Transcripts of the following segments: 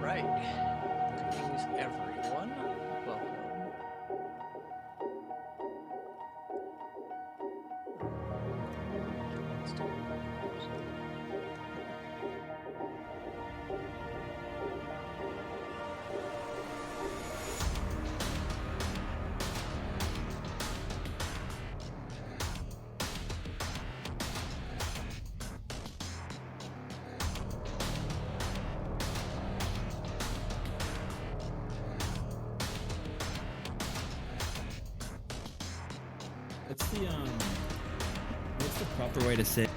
right. Greetings, everyone. Welcome. What's the proper way to say?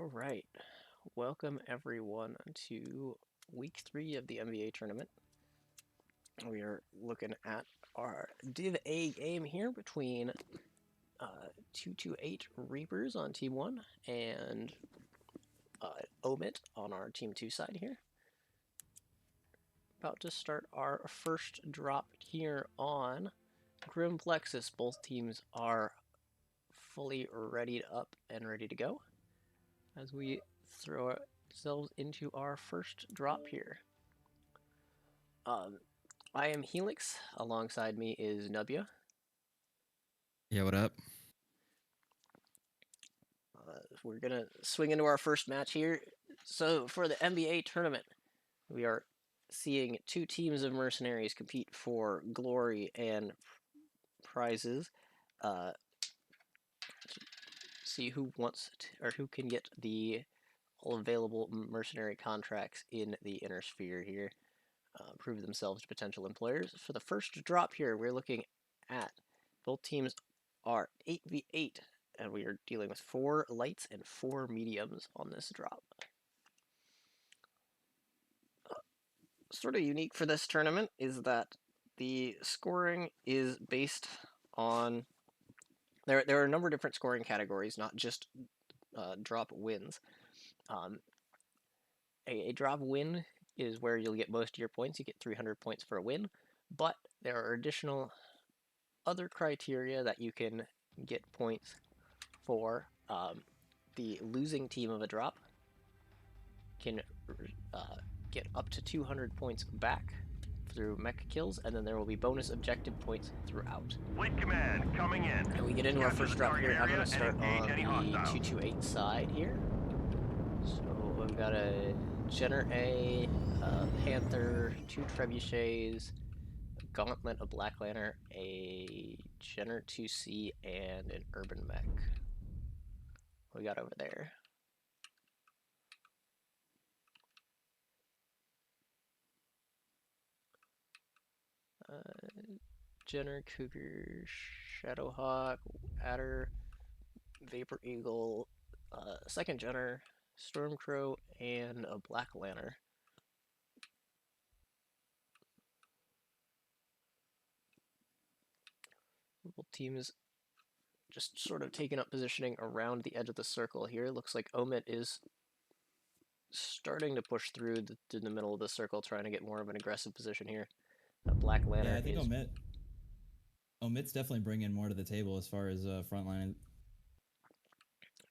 All right. Welcome everyone to week 3 of the MBA tournament. We are looking at our DIV A game here between 228 Reapers on Team 1 and OMIT on our Team 2 side here. About to start our first drop here on Grim Plexus. Both teams are fully readied up and ready to go as we throw ourselves into our first drop here. I am Helix. Alongside me is Nubia. Yeah, what up? We're gonna swing into our first match here. So for the MBA tournament, we are seeing two teams of mercenaries compete for glory and prizes. See who wants to, or who can get the all available mercenary contracts in the inner sphere here. Prove themselves to potential employers. For the first drop here, we're looking at both teams are 8v8, and we are dealing with 4 lights and 4 mediums on this drop. Sort of unique for this tournament is that the scoring is based on there are a number of different scoring categories, not just drop wins. A drop win is where you'll get most of your points. You get 300 points for a win, but there are additional other criteria that you can get points for. The losing team of a drop can get up to 200 points back through mech kills, and then there will be bonus objective points throughout. Fleet command coming in. And we get into our first drop here. I'm going to start on the 228 side here. So we've got a Jenner A, Panther, 2 Trebuchets, a Gauntlet, a Black Lantern, a Jenner 2C, and an Urban Mech. What we got over there? Jenner, Cougar, Shadowhawk, Adder, Vapor Eagle, second Jenner, Stormcrow, and a Black Lantern. Both teams just sort of taking up positioning around the edge of the circle here. Looks like OMIT is starting to push through to the middle of the circle, trying to get more of an aggressive position here. Black Lantern. Yeah, I think OMIT's definitely bringing more to the table as far as frontline.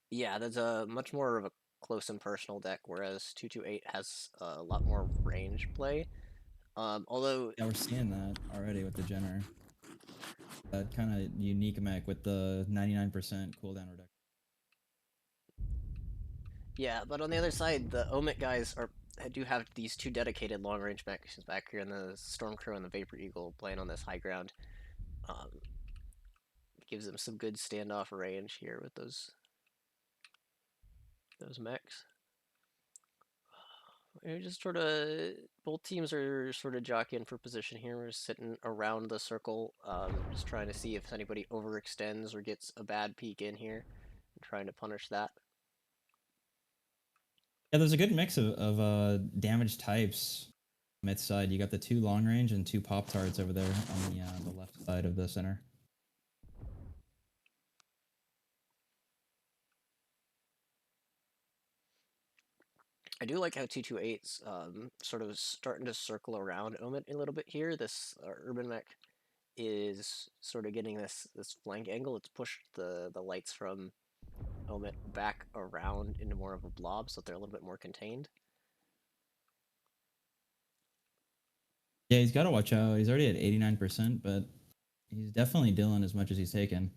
Yeah, that's a much more of a close and personal deck, whereas 228 has a lot more range play. Although Yeah, we're seeing that already with the Jenner. That kind of unique mech with the 99% cooldown reduction. yeah, but on the other side, the OMIT guys do have these 2 dedicated long-range mechs back here, and the Stormcrow and the Vapor Eagle playing on this high ground. Gives them some good standoff range here with those mechs. We're just sort of, both teams are sort of jockeying for position here. We're sitting around the circle, just trying to see if anybody overextends or gets a bad peek in here, and trying to punish that. Yeah, there's a good mix of damage types. Mid side, you got the 2 long range and 2 pop tarts over there on the left side of the center. I do like how 228's sort of starting to circle around OMIT a little bit here. This Urban Mech is sort of getting this flank angle. It's pushed the lights from OMIT back around into more of a blob, so they're a little bit more contained. Yeah, he's got to watch out. He's already at 89%, but he's definitely dealing as much as he's taken.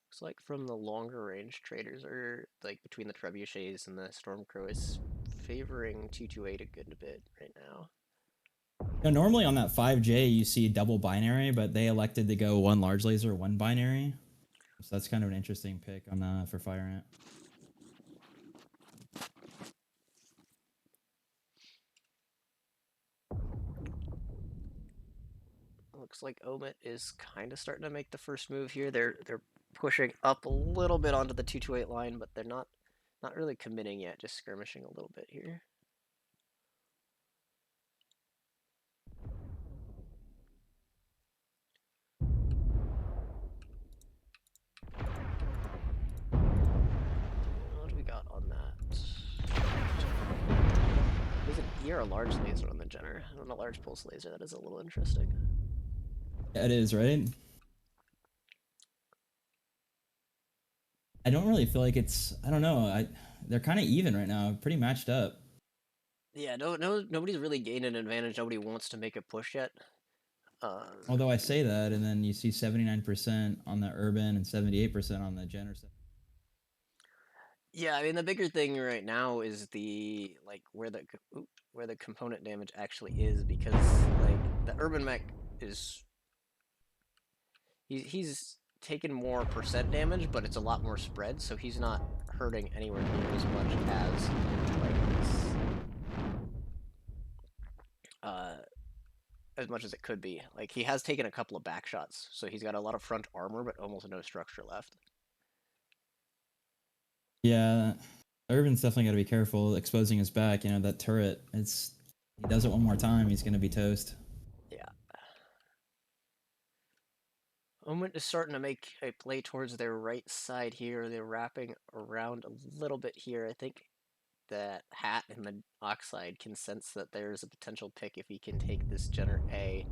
Looks like from the longer range traders are like between the Trebuchets and the Stormcrow is favoring 228 a good bit right now. You know, normally on that 5J you see double binary, but they elected to go 1 large laser, 1 binary. So that's kind of an interesting pick on for Fire Ant. Looks like OMIT is kind of starting to make the first move here. They're pushing up a little bit onto the 228 line, but they're not really committing yet, just skirmishing a little bit here. What do we got on that? Is it E or a large laser on the Jenner? On a large pulse laser, that is a little interesting. Yeah, it is, right? I don't really feel like it's. I don't know. They're kind of even right now, pretty matched up. Yeah, nobody's really gained an advantage. Nobody wants to make a push yet. Although I say that, and then you see 79% on the urban and 78% on the Jenner. Yeah, I mean the bigger thing right now is the where the component damage actually is, because like the urban mech is he's taken more percent damage, but it's a lot more spread, so he's not hurting anywhere near as much as as much as it could be. Like he has taken a couple of back shots, so he's got a lot of front armor, but almost no structure left. Yeah, Urban's definitely got to be careful exposing his back. You know, that turret. He does it one more time, he's gonna be toast. Yeah. OMIT is starting to make a play towards their right side here. They're wrapping around a little bit here. I think that Hat and the Oxide can sense that there's a potential pick if he can take this Jenner A.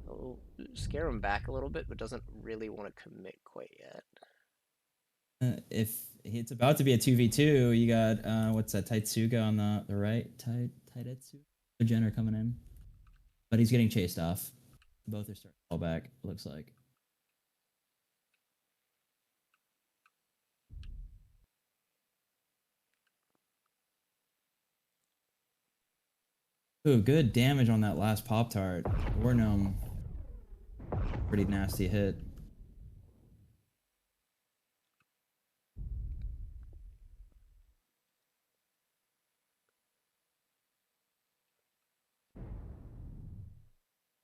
He'll scare him back a little bit, but doesn't really want to commit quite yet. If it's about to be a 2v2, you got what's that, Taitsuga on the right, Taitsuga Jenner coming in, but he's getting chased off. Both are starting to fall back, it looks like. Ooh, good damage on that last Pop-Tart. Wargnome, pretty nasty hit.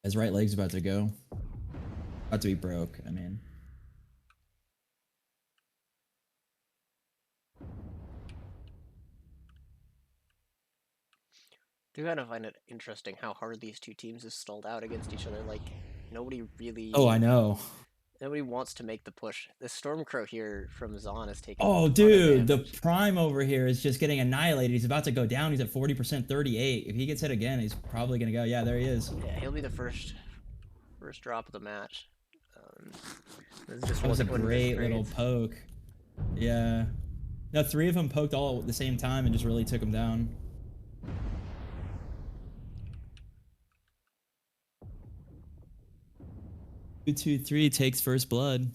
His right leg's about to go. About to be broke, I mean. Do kind of find it interesting how hard these two teams have stalled out against each other. Like, nobody really... Oh, I know. Nobody wants to make the push. This Stormcrow here from Zahn is taking Oh, a ton of dude, the damage. Prime over here is just getting annihilated. He's about to go down. He's at 40%, 38. If he gets hit again, he's probably going to go. Yeah, there he is. Yeah, he'll be the first drop of the match. This just That was a wasn't one of his great little grades. poke. Yeah. No, three of them poked all at the same time and just really took him down. Two, two, three takes first blood.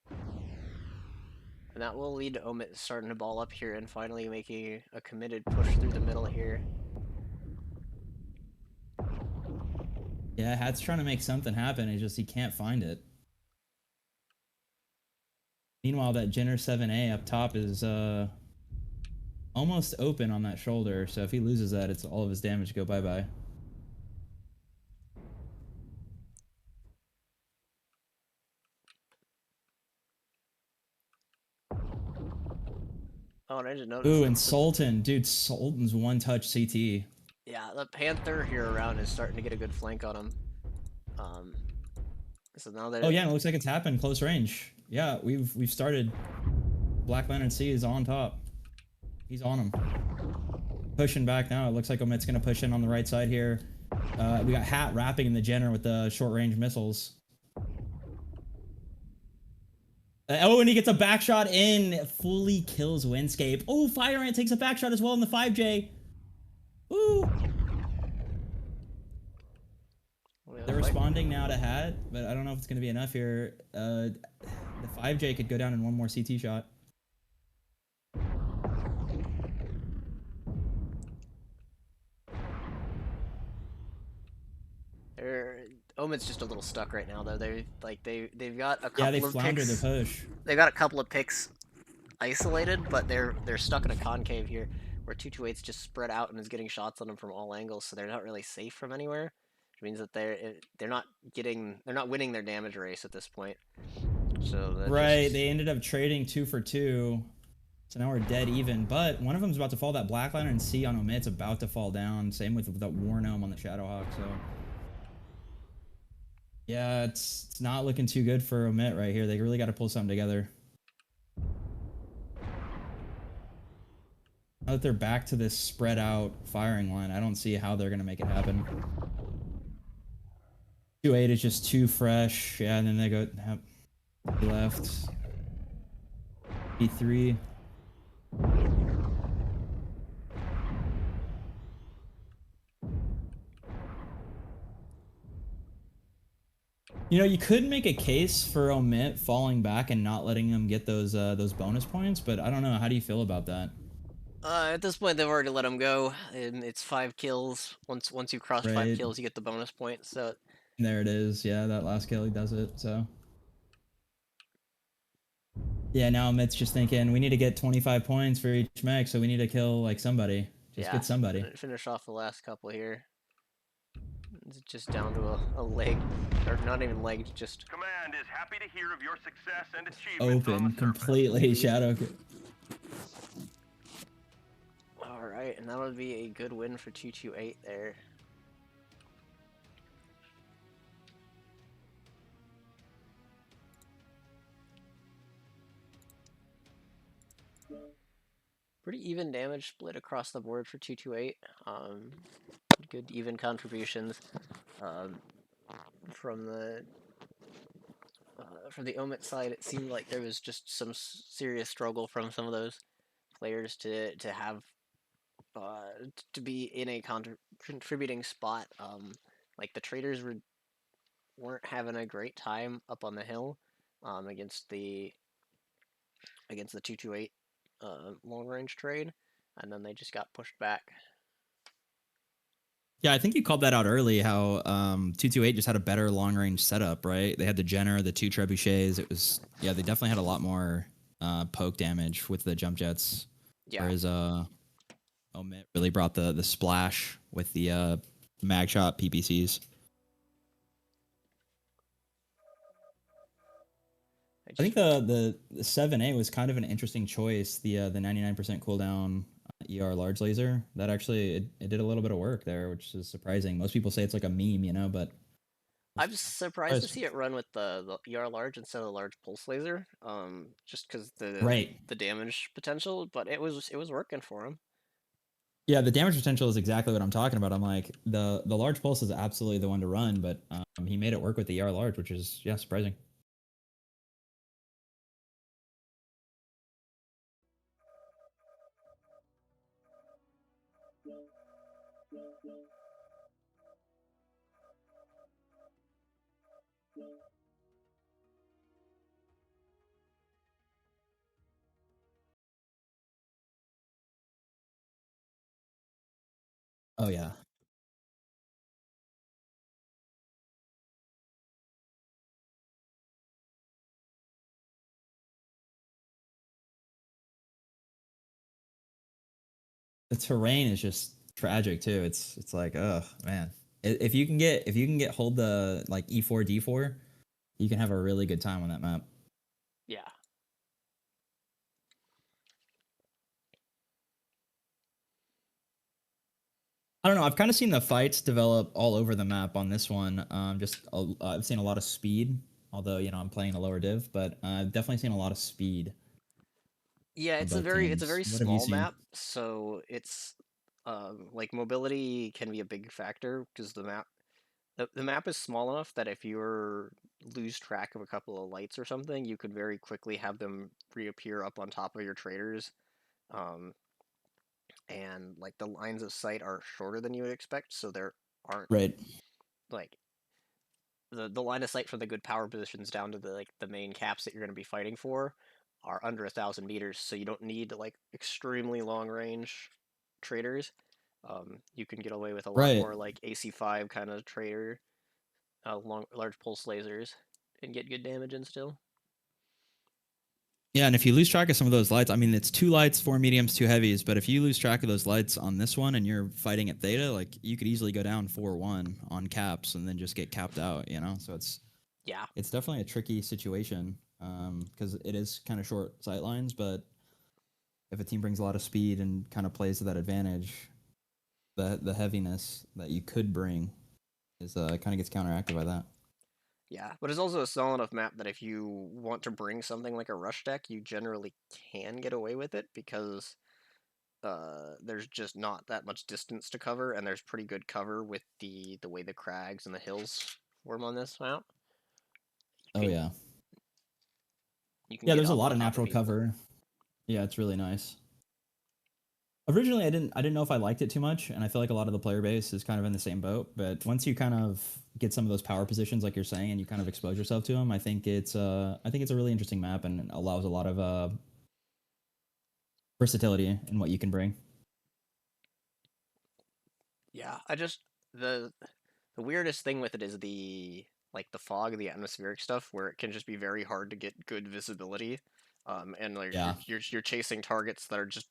And that will lead to OMIT starting to ball up here and finally making a committed push through the middle here. Yeah, Hat's trying to make something happen. It's just he can't find it. Meanwhile, that Jenner 7A up top is almost open on that shoulder. So if he loses that, it's all of his damage go bye-bye. Oh, and I just noticed. Ooh, and Sultan. Dude, Sultan's one-touch CT. Yeah, the Panther here around is starting to get a good flank on him. So now that... Oh yeah, it looks like it's happened close range. Yeah, we've started. Black Lantern C is on top. He's on him. Pushing back now. It looks like OMIT's gonna push in on the right side here. We got Hat wrapping in the Jenner with the short range missiles. Oh, and he gets a back shot in. Fully kills Windscape. Oh, Fire Ant takes a back shot as well in the 5J. Ooh. They're responding now to Hat, but I don't know if it's going to be enough here. The 5J could go down in one more CT shot. OMIT's just a little stuck right now, though. They've got a couple of picks. Yeah, they floundered the push. They've got a couple of picks isolated, but they're stuck in a concave here, where 228's just spread out and is getting shots on them from all angles, so they're not really safe from anywhere. which means that they're not winning their damage race at this point. So that Right, just they ended up trading 2 for 2. So now we're dead even, but one of them's about to fall. That Black Lantern C on Omit's about to fall down. Same with the War Gnome on the Shadowhawk, so... Yeah, it's not looking too good for Omit right here. They really got to pull something together. Now that they're back to this spread out firing line, I don't see how they're going to make it happen. 2-8 is just too fresh. Yeah, and then they go left. B3. You know, you could make a case for Omit falling back and not letting them get those bonus points, but I don't know. How do you feel about that? at this point they've already let him go, and it's 5 kills. Once you cross 5 Right. kills, you get the bonus point. So There it is. Yeah, that last kill, he does it, so... Yeah, now Omit's just thinking, we need to get 25 points for each mech, so we need to kill, like, somebody. Just get somebody. Finish off the last couple here. It's just down to a leg, or not even leg, just... Command is happy to hear of your success and achievements on Open, the surface. completely shadow. Alright, and that would be a good win for 228 there. Pretty even damage split across the board for 228. Good even contributions from the Omit side. It seemed like there was just some serious struggle from some of those players to have to be in a contributing spot. Like the traders weren't having a great time up on the hill against the 228 long range trade, and then they just got pushed back. Yeah, I think you called that out early, how 228 just had a better long range setup, right? They had the Jenner, the 2 trebuchets. It was, yeah, they definitely had a lot more poke damage with the jump jets. Yeah. Whereas Omit really brought the splash with the mag shot PPCs. I think the 7A was kind of an interesting choice. The 99% cooldown ER large laser, that actually it did a little bit of work there, which is surprising. Most people say it's like a meme, you know, but I'm surprised to see it run with the ER large instead of the large pulse laser. Just because the damage potential, but it was working for him. Yeah, the damage potential is exactly what I'm talking about. I'm like, the large pulse is absolutely the one to run, but he made it work with the ER large, which is, yeah, surprising. Oh yeah. The terrain is just tragic too. It's like, oh man. If you can get hold the like E4 D4, you can have a really good time on that map. Yeah. I don't know. I've kind of seen the fights develop all over the map on this one. I've seen a lot of speed, although you know I'm playing a lower div, but I've definitely seen a lot of speed. Yeah, it's a very small map, so it's like mobility can be a big factor because the map is small enough that if you lose track of a couple of lights or something, you could very quickly have them reappear up on top of your traders. And like the lines of sight are shorter than you would expect, so there aren't like the line of sight for the good power positions down to the main caps that you're going to be fighting for are under 1,000 meters, so you don't need like extremely long range traders. You can get away with a lot more like AC5 kind of trader, large pulse lasers, and get good damage in still. Yeah, and if you lose track of some of those lights, I mean, it's 2 lights, 4 mediums, 2 heavies, but if you lose track of those lights on this one and you're fighting at theta, like you could easily go down 4-1 on caps and then just get capped out, you know? So Yeah. it's definitely a tricky situation because it is kind of short sight lines, but if a team brings a lot of speed and kind of plays to that advantage, the heaviness that you could bring is kind of gets counteracted by that. Yeah, but it's also a small enough map that if you want to bring something like a rush deck, you generally can get away with it because there's just not that much distance to cover, and there's pretty good cover with the way the crags and the hills form on this map. Oh Can, yeah, you can yeah. get There's a up lot on of top of natural people. cover. Yeah, it's really nice. Originally, I didn't know if I liked it too much, and I feel like a lot of the player base is kind of in the same boat. But once you kind of get some of those power positions, like you're saying, and you kind of expose yourself to them, I think it's a really interesting map and allows a lot of versatility in what you can bring. Yeah, I just the weirdest thing with it is the like the fog, the atmospheric stuff, where it can just be very hard to get good visibility, and like Yeah, you're chasing targets that are just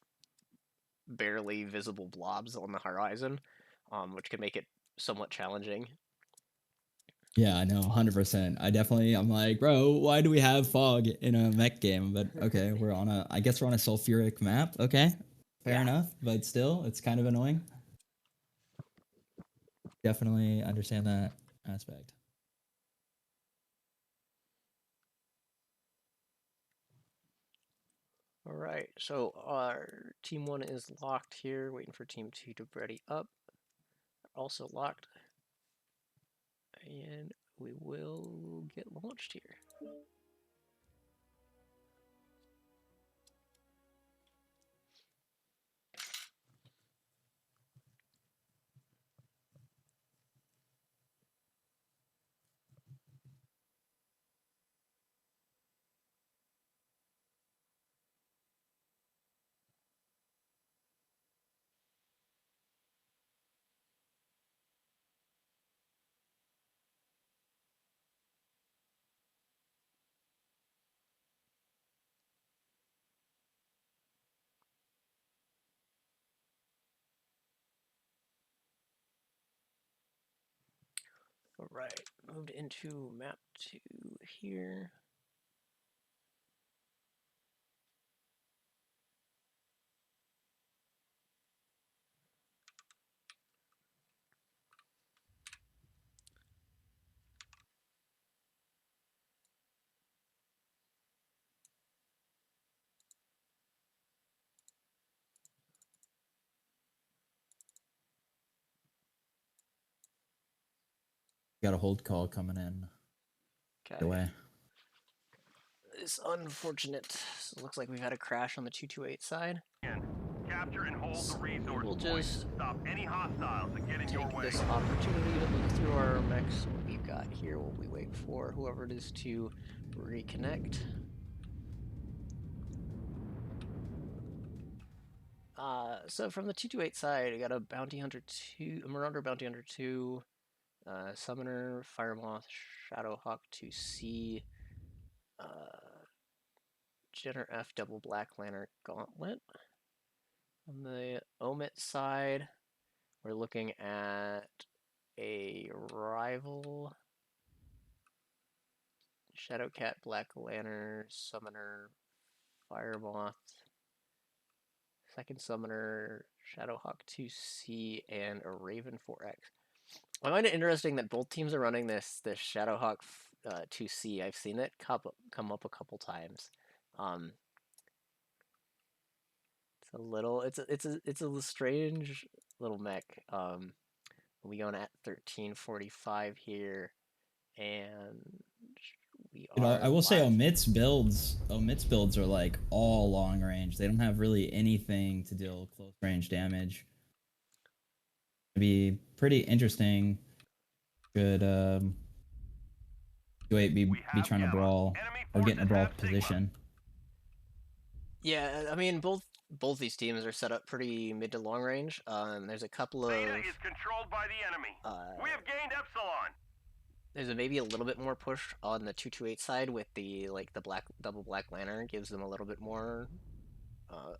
barely visible blobs on the horizon, which can make it somewhat challenging. yeah, I know, 100%. I'm like, bro, why do we have fog in a mech game? But okay, I guess we're on a sulfuric map. Okay, fair Yeah. enough. But still, it's kind of annoying. Definitely understand that aspect. All right, so our team 1 is locked here, waiting for team 2 to ready up. Also locked, and we will get launched here. All right, moved into map 2 here. Got a hold call coming in. Okay. Away. It's unfortunate. So it looks like we've had a crash on the 228 side. Capture and hold the resource We'll point. just Stop any hostiles that get in your take way. this opportunity to look through our mechs. What we've got here while we wait for whoever it is to reconnect. So from the 228 side, we got a Bounty Hunter 2, a Marauder Bounty Hunter 2, Summoner, Firemoth, Shadowhawk 2C, uh, Jenner F Double Black Lantern Gauntlet. On the OMIT side, we're looking at a Rival, Shadowcat, Black Lantern, Summoner, Firemoth, Second Summoner, Shadowhawk 2C, and a Raven 4X. I find it interesting that both teams are running this Shadowhawk 2C. I've seen it come up a couple times. Um, it's a strange little mech. We going at 1345 here, and we You know, are I will say live. Omit's builds are like all long range. They don't have really anything to deal close range damage. It'd be pretty interesting. Should wait We be have trying to Gamma. brawl Enemy or get in a forces brawl have Sigma. position. Yeah, I mean both these teams are set up pretty mid to long range. There's a couple Theta of is controlled by the enemy. uh, We have gained Epsilon. there's maybe a little bit more push on the 228 side with the double black lantern gives them a little bit more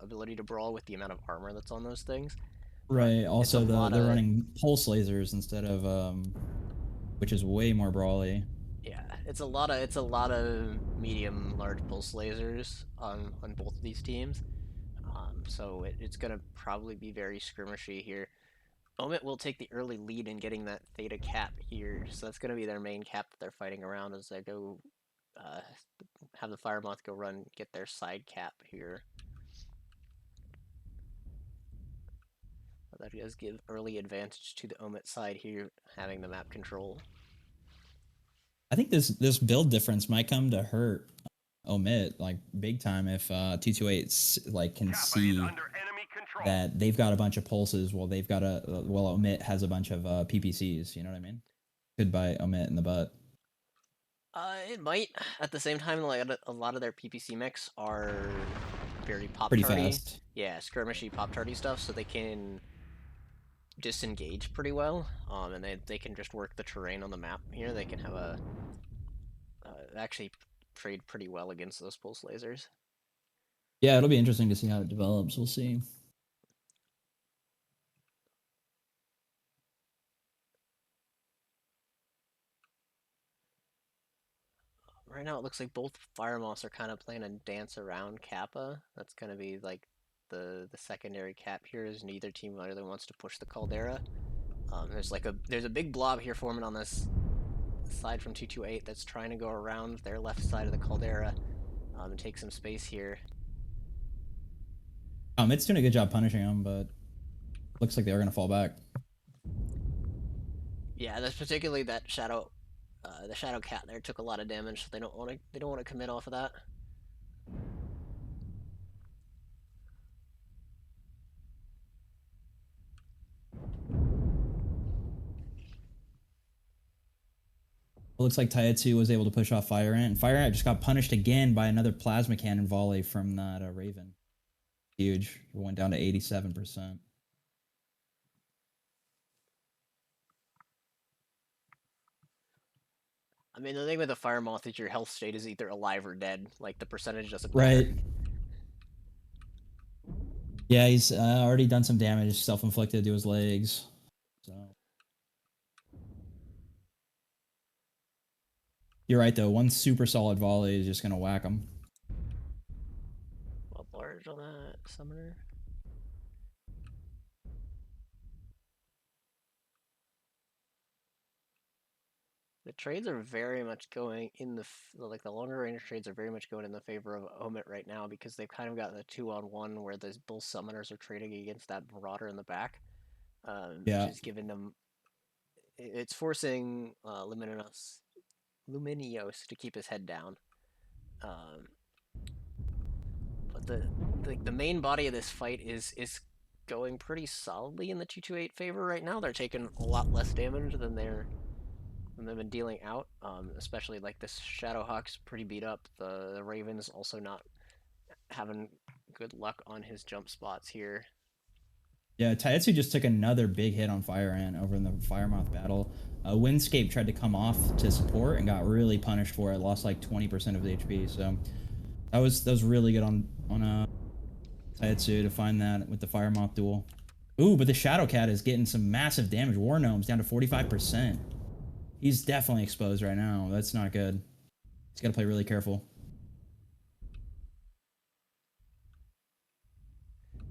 ability to brawl with the amount of armor that's on those things. But Right. it's a Also, lot they're of running pulse lasers instead of which is way more brawly. yeah, it's a lot of medium large pulse lasers on both of these teams. So it's gonna probably be very skirmishy here. OMIT will take the early lead in getting that Theta cap here, so that's going to be their main cap that they're fighting around as they go uh, have the Fire Moth go run get their side cap here. But that does give early advantage to the OMIT side here, having the map control. I think this build difference might come to hurt Omit like big time if 228 like can Kappa is see under enemy control. that they've got a bunch of pulses while they've got while Omit has a bunch of PPCs. You know what I mean? Could buy Omit in the butt. It might. At the same time, like a lot of their PPC mechs are very pop Pretty tardy. fast. Yeah, skirmishy pop tardy stuff, so they can disengage pretty well. And they can just work the terrain on the map here. They can have a actually trade pretty well against those pulse lasers. Yeah, it'll be interesting to see how it develops. We'll see. Right now, it looks like both Fire Moths are kind of playing a dance around Kappa. That's going to be like the secondary cap here. Is neither team really wants to push the Caldera. There's a big blob here forming on this side from 228 that's trying to go around their left side of the Caldera and take some space here. It's doing a good job punishing them, but looks like they are going to fall back. Yeah, that's particularly that shadow, the shadow cat there took a lot of damage. So they don't want to commit off of that. It looks like Taetsu was able to push off Fire Ant, and Fire Ant just got punished again by another plasma cannon volley from that Raven. Huge. It went down to 87%. I mean, the thing with the Fire Moth is your health state is either alive or dead. Like, the percentage doesn't Right. matter. Yeah, he's already done some damage, self-inflicted to his legs. So you're right, though. One super solid volley is just going to whack him. Well, large on that summoner. The trades are very much going in the the longer range trades are very much going in the favor of OMIT right now because they've kind of got the 2-on-1 where those bull summoners are trading against that marauder in the back, Yeah. which is giving them. It's forcing Luminios to keep his head down. But the main body of this fight is going pretty solidly in the 228 favor right now. They're taking a lot less damage than they've been dealing out, especially like this Shadowhawk's pretty beat up. The Raven's also not having good luck on his jump spots here. Yeah, Taetsu just took another big hit on Fire Ant over in the Firemoth battle. Windscape tried to come off to support and got really punished for it. Lost like 20% of the HP. So that was really good on Taetsu to find that with the Firemoth duel. Ooh, but the Shadowcat is getting some massive damage. War Gnome's down to 45%. He's definitely exposed right now. That's not good. He's got to play really careful.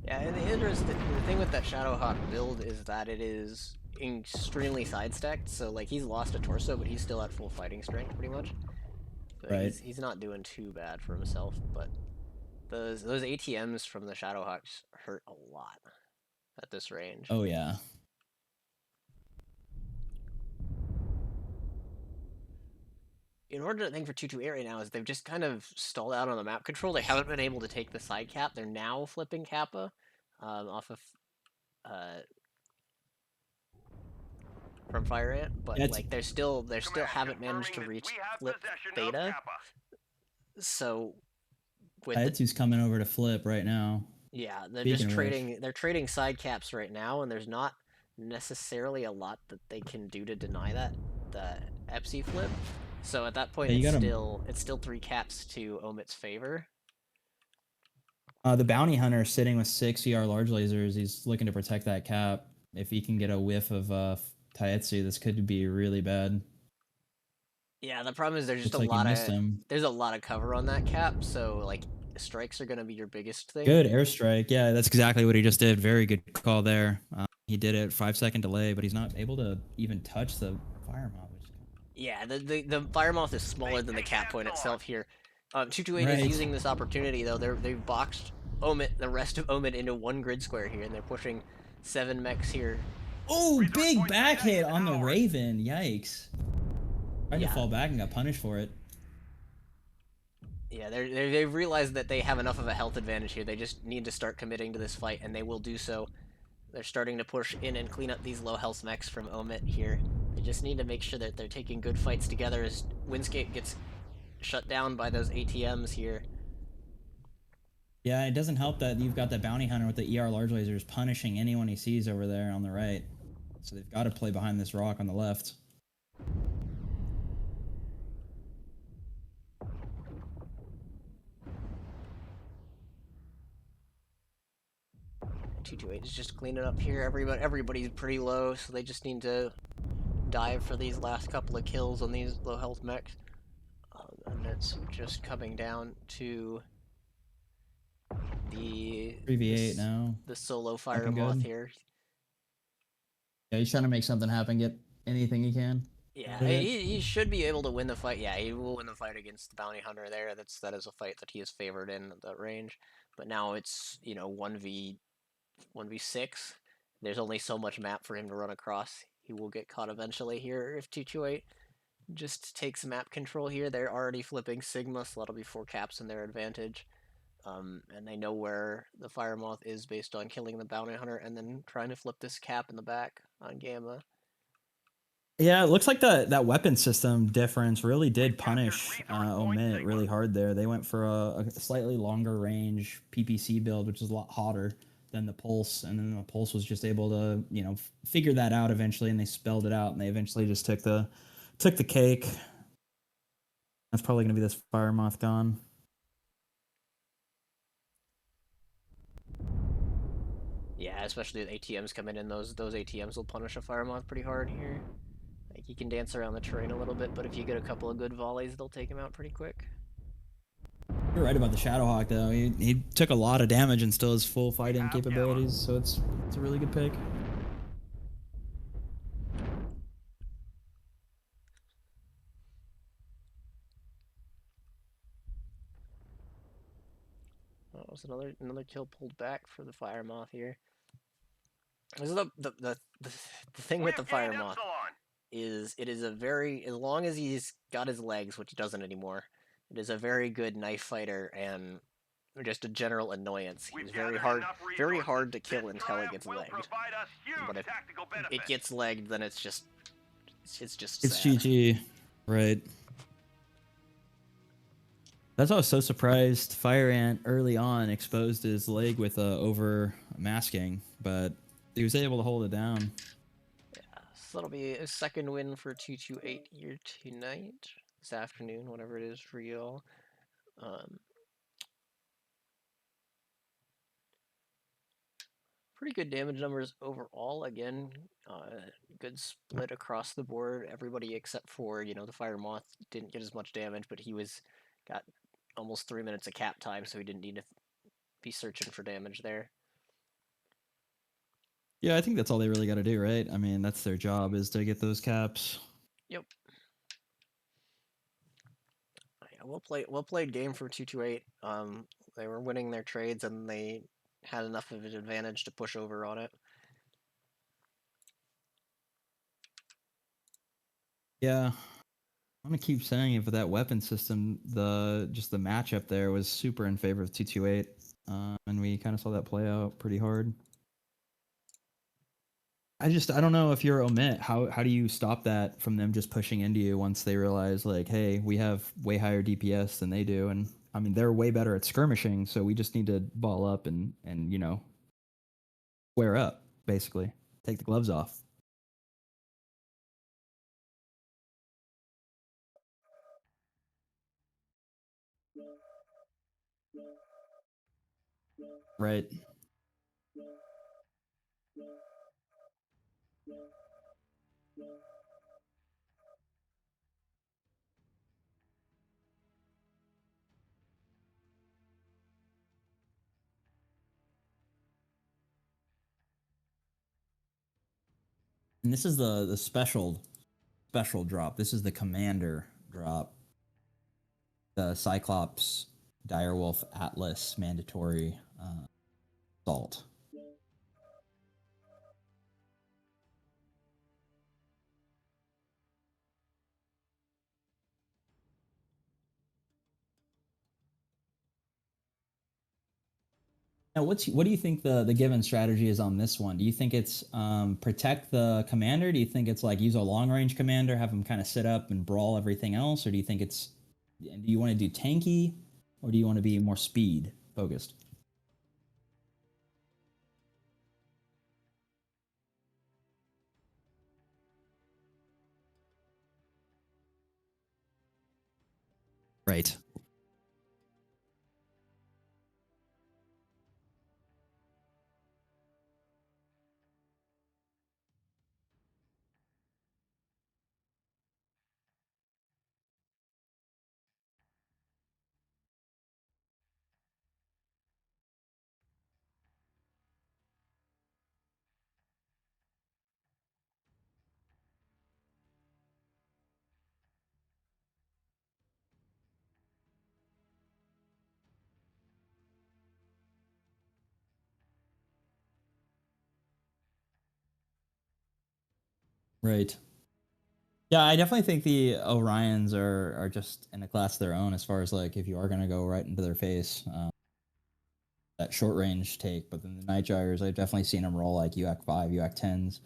Yeah, and the thing with that Shadowhawk build is that it is extremely sidestacked. So like he's lost a torso, but he's still at full fighting strength pretty much. So Right. He's not doing too bad for himself, but those ATMs from the Shadowhawks hurt a lot at this range. Oh yeah. In order to think for 228 right now is they've just kind of stalled out on the map control. They haven't been able to take the side cap. They're now flipping Kappa off of from Fire Ant, but like they're still haven't managed to reach flip Theta. So with Taetsu's coming over to flip right now. Yeah, they're just trading. They're trading side caps right now, and there's not necessarily a lot that they can do to deny that. the Epsi flip. So at that point, Yeah, you it's gotta. still 3 caps to OMIT's favor. The bounty hunter sitting with 6 large lasers. He's looking to protect that cap. If he can get a whiff of Taetsu, this could be really bad. Yeah, the problem is Looks like he missed him. there's a lot of cover on that cap, so like strikes are gonna be your biggest thing. Good airstrike. Yeah, that's exactly what he just did. Very good call there. He did it 5-second delay, but he's not able to even touch the fire mob. Yeah, the fire moth is smaller than the cap point itself here. 228 is Right. using this opportunity though. They've boxed the rest of OMIT into one grid square here, and they're pushing 7 mechs here. Oh, big back hit on the Raven. Yikes. Tried to fall back and got punished for it. Yeah, they've realized that they have enough of a health advantage here. They just need to start committing to this fight, and they will do so. They're starting to push in and clean up these low health mechs from OMIT here. They just need to make sure that they're taking good fights together as Windscape gets shut down by those ATMs here. Yeah, it doesn't help that you've got the bounty hunter with the large lasers punishing anyone he sees over there on the right. So they've got to play behind this rock on the left. 228 is just cleaning up here. Everybody's pretty low, so they just need to dive for these last couple of kills on these low health mechs. And it's just coming down to the 3v8 now. The solo fire moth here. Yeah, he's trying to make something happen, get anything he can. Yeah, he should be able to win the fight. Yeah, he will win the fight against the bounty hunter there. That is a fight that he is favored in the range. But now it's, you know, 1v6. There's only so much map for him to run across. He will get caught eventually here if 228 just takes map control here. They're already flipping Sigma, so that'll be 4 caps in their advantage. And they know where the Fire Moth is based on killing the Bounty Hunter and then trying to flip this cap in the back on Gamma. Yeah, it looks like that weapon system difference really did punish OMIT really hard there. They went for a slightly longer range PPC build, which is a lot hotter than the Pulse, and then the Pulse was just able to, you know, figure that out eventually, and they spelled it out, and they eventually just took the cake. That's probably going to be this Fire Moth gone. Yeah, especially with ATMs coming in, those ATMs will punish a Fire Moth pretty hard here. Like, he can dance around the terrain a little bit, but if you get a couple of good volleys, they'll take him out pretty quick. You're right about the Shadowhawk, though. He took a lot of damage and still has full fighting capabilities, so it's a really good pick. That was another kill pulled back for the Fire Moth here. This is the thing with the Fire Moth is it is a very, as long as he's got his legs, which he doesn't anymore, it is a very good knife fighter and just a general annoyance. He's very hard to kill until it gets legged. But if it gets legged, then it's just sad. GG, right? That's why I was so surprised. Fire Ant early on exposed his leg with over masking, but he was able to hold it down. Yeah, so that'll be a second win for 228 here tonight, this afternoon, whatever it is for y'all. Pretty good damage numbers overall. Again, good split across the board. Everybody except for, you know, the Fire Moth didn't get as much damage, but he got almost 3 minutes of cap time, so he didn't need to be searching for damage there. Yeah, I think that's all they really got to do, right? I mean, that's their job, is to get those caps. Yep. Yeah, well played game for 228. They were winning their trades and they had enough of an advantage to push over on it. Yeah, I'm gonna keep saying it, but that weapon system, just the matchup there was super in favor of 228, and we kind of saw that play out pretty hard. I don't know if you're OMIT, how do you stop that from them just pushing into you once they realize, like, hey, we have way higher DPS than they do, and I mean they're way better at skirmishing, so we just need to ball up and you know, square up, basically, take the gloves off. Right. And this is the special drop. This is the commander drop. The Cyclops Direwolf Atlas mandatory assault. Now, what do you think the given strategy is on this one? Do you think it's protect the commander? Do you think it's like use a long range commander, have him kind of sit up and brawl everything else, or do you think it's do you want to do tanky, or do you want to be more speed focused? Right. Right. Yeah, I definitely think the Orions are just in a class of their own as far as like if you are gonna go right into their face, that short range take. But then the Night Gyres, I've definitely seen them roll like UAC 5, UAC 10s,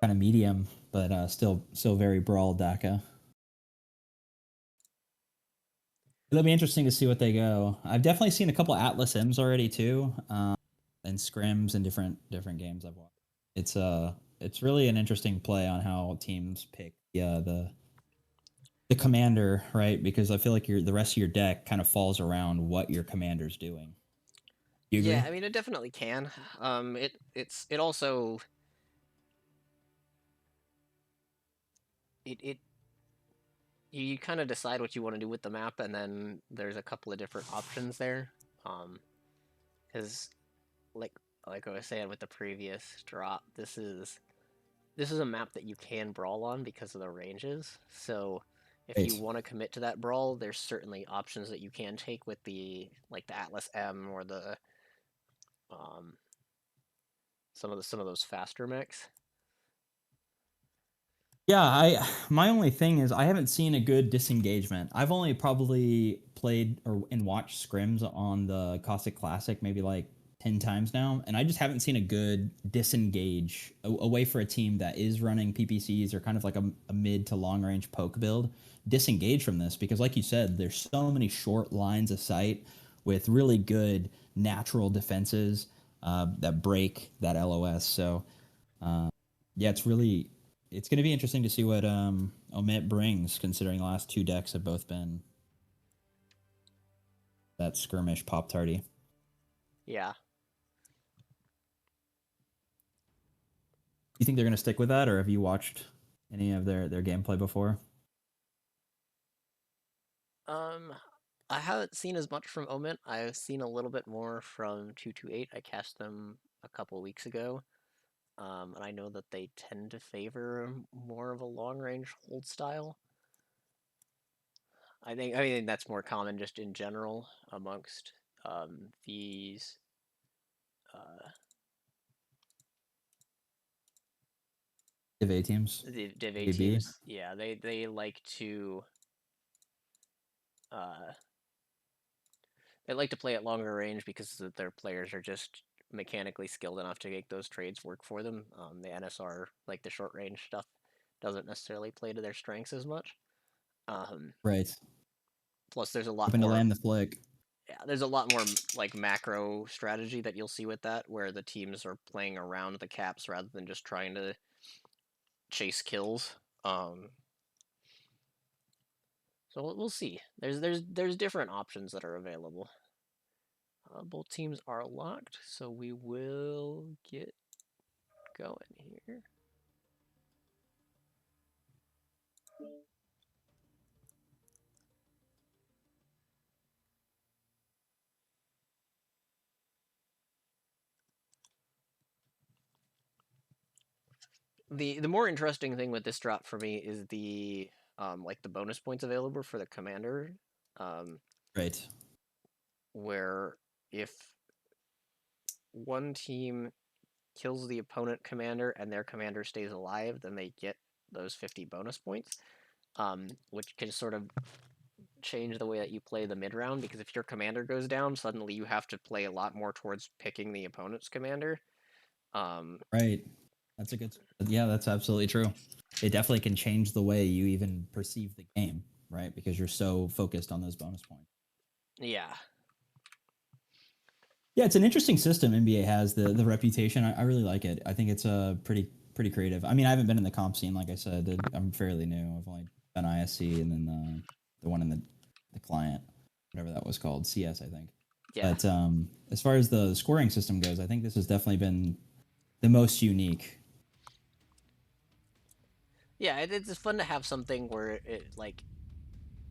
kind of medium, but still very brawl DACA. It'll be interesting to see what they go. I've definitely seen a couple Atlas M's already too, and scrims and different games I've watched. It's really an interesting play on how teams pick the commander, right? Because I feel like the rest of your deck kind of falls around what your commander's doing. You Yeah, agree? I mean it definitely can. It also it you kind of decide what you want to do with the map, and then there's a couple of different options there. Because like I was saying with the previous drop, this is a map that you can brawl on because of the ranges. So if you Right. want to commit to that brawl, there's certainly options that you can take with the Atlas M or the um, some of those faster mechs. Yeah, I my only thing is I haven't seen a good disengagement. I've only probably played or and watched scrims on the Caustic Classic maybe like 10 times now, and I just haven't seen a good disengage a way for a team that is running PPCs or kind of like a mid to long range poke build disengage from this because like you said, there's so many short lines of sight with really good natural defenses that break that LOS. So uh, yeah, it's going to be interesting to see what OMIT brings, considering the last two decks have both been that skirmish pop tardy. Yeah. You think they're going to stick with that, or have you watched any of their gameplay before? Um, I haven't seen as much from Omit. I've seen a little bit more from 228. I cast them a couple weeks ago. And I know that they tend to favor more of a long range hold style. I mean that's more common just in general amongst these uh, Div A teams, the Div A DB. teams. Yeah, they like to uh, they like to play at longer range because their players are just mechanically skilled enough to make those trades work for them. The NSR, like the short range stuff, doesn't necessarily play to their strengths as much. Um, Right. Plus, there's a lot Hoping to more. land the flick. Yeah, there's a lot more like macro strategy that you'll see with that, where the teams are playing around the caps rather than just trying to chase kills. So we'll see. There's different options that are available. Both teams are locked, so we will get going here. The more interesting thing with this drop for me is the like the bonus points available for the commander. Right. Where if one team kills the opponent commander and their commander stays alive, then they get those 50 bonus points, which can sort of change the way that you play the mid round, because if your commander goes down, suddenly you have to play a lot more towards picking the opponent's commander. Right. That's a good. Yeah, that's absolutely true. It definitely can change the way you even perceive the game, right? Because you're so focused on those bonus points. Yeah. Yeah, it's an interesting system MBA has. The reputation, I really like it. I think it's pretty creative. I mean, I haven't been in the comp scene, like I said. I'm fairly new. I've only done ISC and then the one in the client, whatever that was called, CS, I think. Yeah. But as far as the scoring system goes, I think this has definitely been the most unique. Yeah, it's fun to have something where it like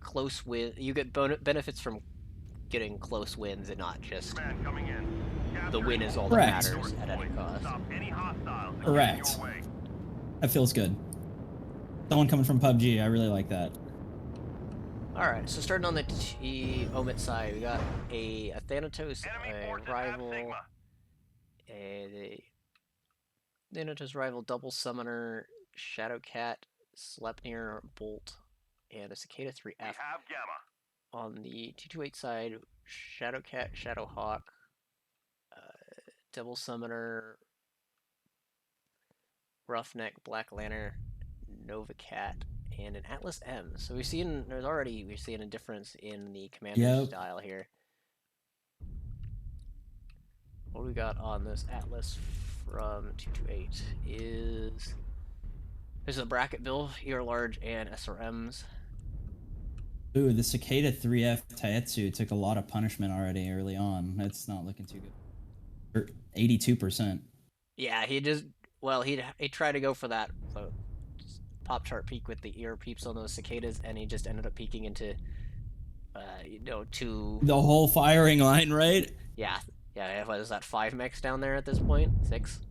close win. You get benefits from getting close wins and not just the win is all that Correct. matters at any cost. Correct. That feels good. Someone coming from PUBG, I really like that. Alright, so starting on the OMIT side, we got a Thanatos, a rival, a Thanatos rival double summoner, Shadowcat, Sleipnir, Bolt, and a Cicada 3F. On the 228 side, Shadowcat, Shadowhawk, double summoner, Roughneck, Black Lantern, Nova Cat, and an Atlas M. So we're seeing a difference in the commander style here. What we got on this Atlas from 228 is there's a bracket build, ER large, and SRMs. Ooh, the Cicada 3F Taetsu took a lot of punishment already early on. That's not looking too good. 82%. Yeah, he tried to go for that pop chart peak with the ear peeps on those cicadas, and he just ended up peeking into, the whole firing line, right? Yeah. What is that, 5 mechs down there at this point? 6.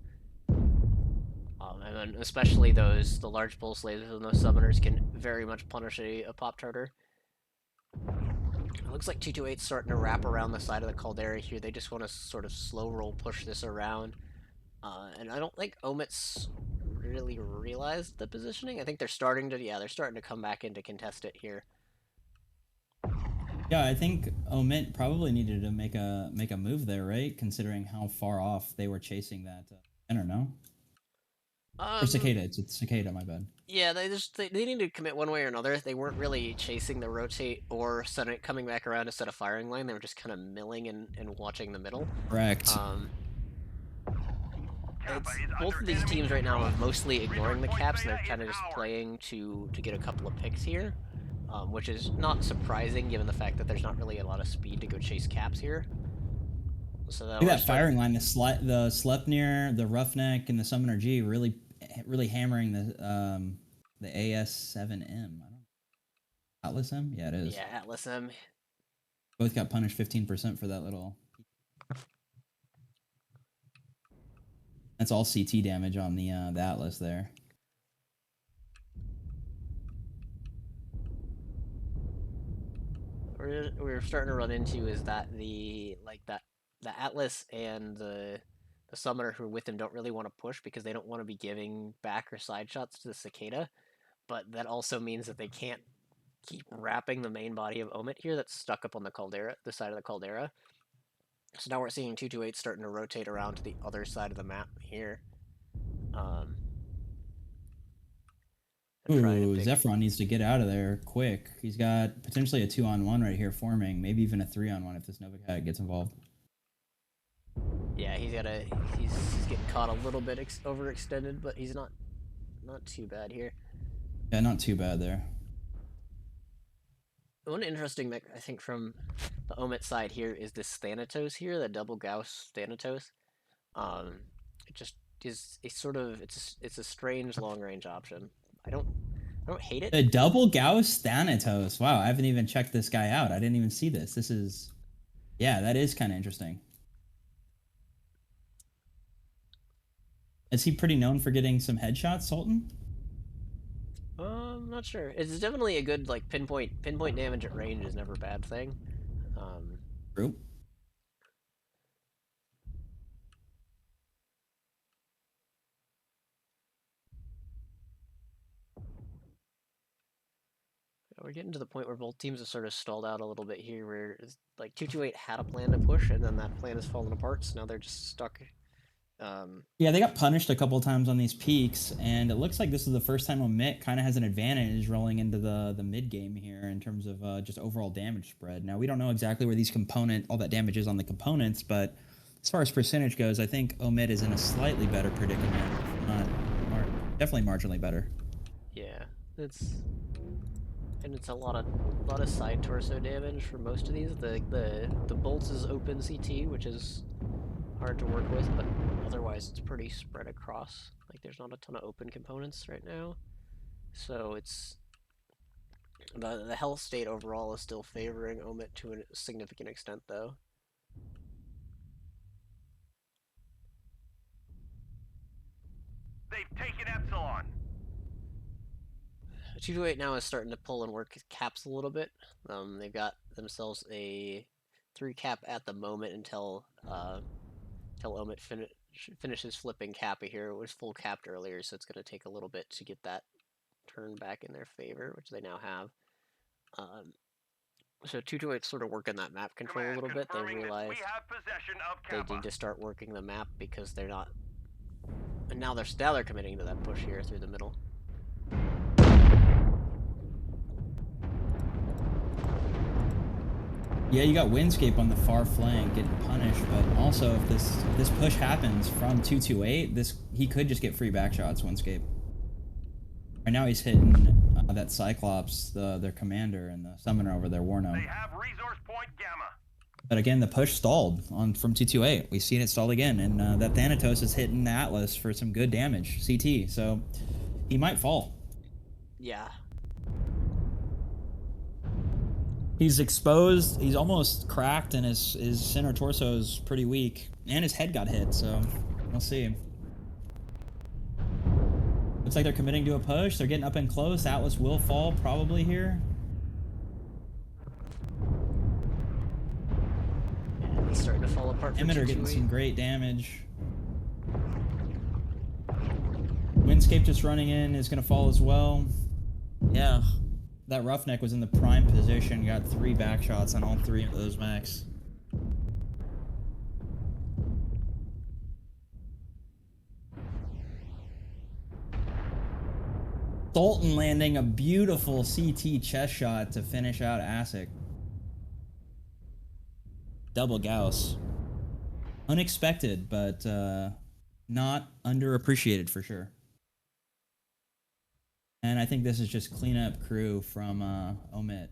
And then especially the large pulse lasers and those summoners can very much punish a pop charter. It looks like 228's starting to wrap around the side of the caldera here. They just want to sort of slow roll push this around. And I don't think OMIT's really realized the positioning. I think they're starting to come back in to contest it here. Yeah, I think OMIT probably needed to make a move there, right? Considering how far off they were chasing that. I don't know. Or Cicada. It's Cicada, my bad. Yeah, they needed to commit one way or another. They weren't really chasing the rotate or coming back around to set a firing line. They were just kind of milling and watching the middle. Correct. Both of these teams right now are mostly ignoring the caps, and they're kind of just playing to get a couple of picks here, which is not surprising given the fact that there's not really a lot of speed to go chase caps here. So look at that firing line. The Sleipnir, the Roughneck, and the Summoner G really hammering the AS7M. Atlas M? Yeah, it is. Yeah, Atlas M. Both got punished 15% for that little. That's all CT damage on the Atlas there. We're starting to run into is that the Atlas and the summoner who are with him don't really want to push because they don't want to be giving back or side shots to the Cicada, but that also means that they can't keep wrapping the main body of OMIT here that's stuck up on the caldera, the side of the caldera. So now we're seeing 228 starting to rotate around to the other side of the map here. Ooh, Zephron needs to get out of there quick. He's got potentially a 2-on-1 right here forming, maybe even a 3-on-1 if this Nova Cat gets involved. Yeah, he's getting caught a little bit overextended, but he's not too bad here. Yeah, not too bad there. one interesting mech I think from the OMIT side here is this Thanatos here, the double Gauss Thanatos. Um, it just is a sort of it's a strange long range option. I don't hate it. A double Gauss Thanatos. Wow, I haven't even checked this guy out. I didn't even see this. This is, yeah, that is kind of interesting. Is he pretty known for getting some headshots, Sultan? I'm not sure. It's definitely a good like pinpoint damage at range is never a bad thing. True. We're getting to the point where both teams have sort of stalled out a little bit here, where it's like 228 had a plan to push, and then that plan has fallen apart, so now they're just stuck. Yeah, they got punished a couple times on these peaks, and it looks like this is the first time OMIT kind of has an advantage rolling into the mid game here in terms of just overall damage spread. Now, we don't know exactly where all that damage is on the components, but as far as percentage goes, I think OMIT is in a slightly better predicament, if not definitely marginally better. Yeah, it's a lot of side torso damage for most of these. The bolts is open CT, which is hard to work with, but otherwise it's pretty spread across. Like there's not a ton of open components right now, so it's the health state overall is still favoring OMIT to a significant extent, though. They've taken Epsilon. 228 now is starting to pull and work caps a little bit. They've got themselves a 3 cap at the moment until OMIT finishes flipping Kappa here. It was full capped earlier, so it's going to take a little bit to get that turned back in their favor, which they now have. So 228 sort of working that map control a little bit. They realize they need to start working the map because they're not. And now they're committing to that push here through the middle. Yeah, you got Windscape on the far flank getting punished, but also if this push happens from 228, he could just get free backshots, Windscape. Right now he's hitting that Cyclops, their commander, and the summoner over there, Warno. They have resource point Gamma. But again, the push stalled from 228. We've seen it stalled again, and that Thanatos is hitting Atlas for some good damage, CT, so he might fall. Yeah. He's exposed, he's almost cracked, and his center torso is pretty weak. And his head got hit, so we'll see. Looks like they're committing to a push. They're getting up and close. Atlas will fall probably here. And he's starting to fall apart. Emitter getting some great damage. Windscape just running in is going to fall as well. Yeah. That Roughneck was in the prime position, got 3 backshots on all 3 of those mechs. Sultan landing a beautiful CT chest shot to finish out ASIC. Double Gauss. Unexpected, but not underappreciated for sure. And I think this is just cleanup crew from OMIT.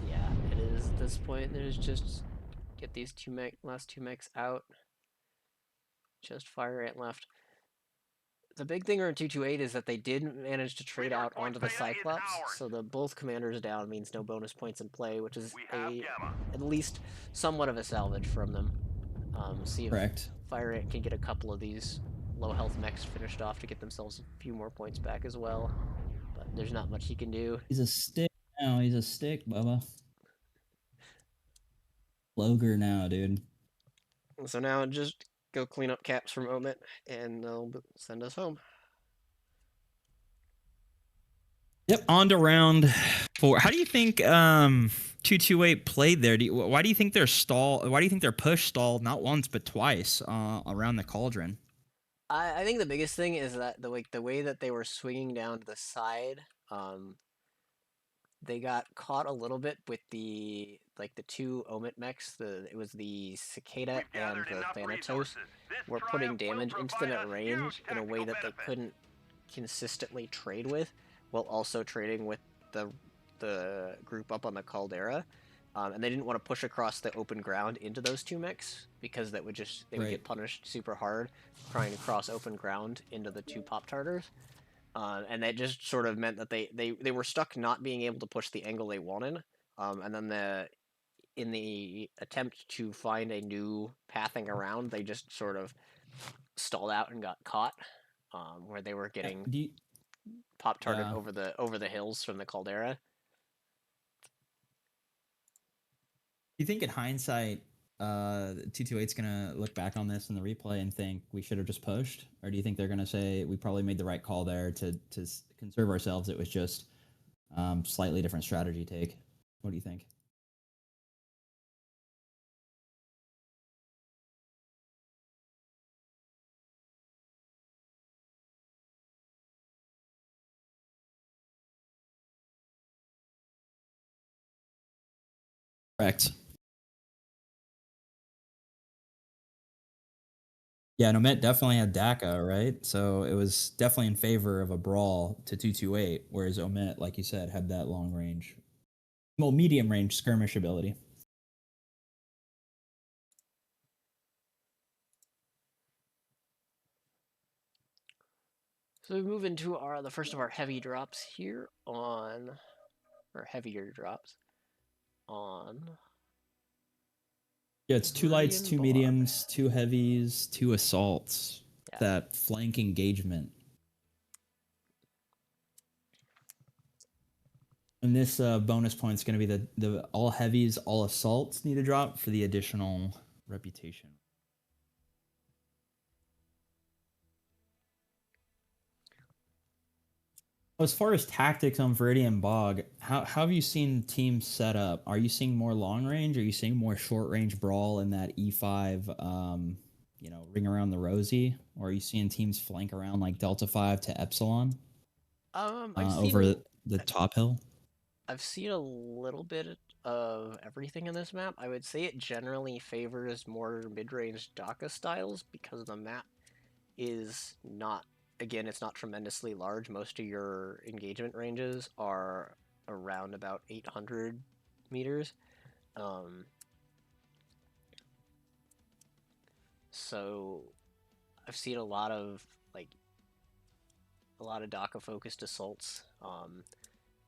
Yeah, it is at this point. There's just get these last two mechs out. Just Fire Ant left. The big thing on 228 is that they did manage to trade out onto the Cyclops, so the both commanders down means no bonus points in play, which is at least somewhat of a salvage from them. See if Fire Ant can get a couple of these low health mechs finished off to get themselves a few more points back as well. But there's not much he can do. He's a stick now. He's a stick, Bubba. Loger now, dude. So now just go clean up caps from OMIT, and they'll send us home. Yep, on to round 4. How do you think 228 played there? Why do you think they're stalled? Why do you think their push stalled not once but twice around the cauldron? I think the biggest thing is that the way that they were swinging down to the side, they got caught a little bit with the 2 OMIT mechs. It was the Cicada and the Thanatos were putting damage into them at range in a way that they couldn't consistently trade with, while also trading with the the group up on the caldera, and they didn't want to push across the open ground into those two mechs because they would get punished super hard trying to cross open ground into the two pop tartars. And that just sort of meant that they were stuck not being able to push the angle they wanted. And then in the attempt to find a new pathing around, they just sort of stalled out and got caught, where they were getting pop tarted over the hills from the caldera. Do you think in hindsight, 228's gonna look back on this in the replay and think we should have just pushed, or do you think they're gonna say we probably made the right call there to conserve ourselves? It was just slightly different strategy take. What do you think? Correct. Yeah, and OMIT definitely had DACA, right? So it was definitely in favor of a brawl to 228, whereas OMIT, like you said, had that long range, well, medium range skirmish ability. So we move into the first of our heavy drops here on, or heavier drops on. Yeah, it's 2 lights, 2 mediums, 2 heavies, 2 assaults. Yeah. That flank engagement. And this bonus point is going to be the all heavies, all assaults need to drop for the additional reputation. As far as tactics on Viridian Bog, how have you seen teams set up? Are you seeing more long range? Are you seeing more short range brawl in that E5, ring around the rosy? Or are you seeing teams flank around like Delta 5 to Epsilon? Over the top hill? I've seen a little bit of everything in this map. I would say it generally favors more mid-range DACA styles because the map is not, again, it's not tremendously large. Most of your engagement ranges are around about 800 meters. So I've seen a lot of DACA focused assaults.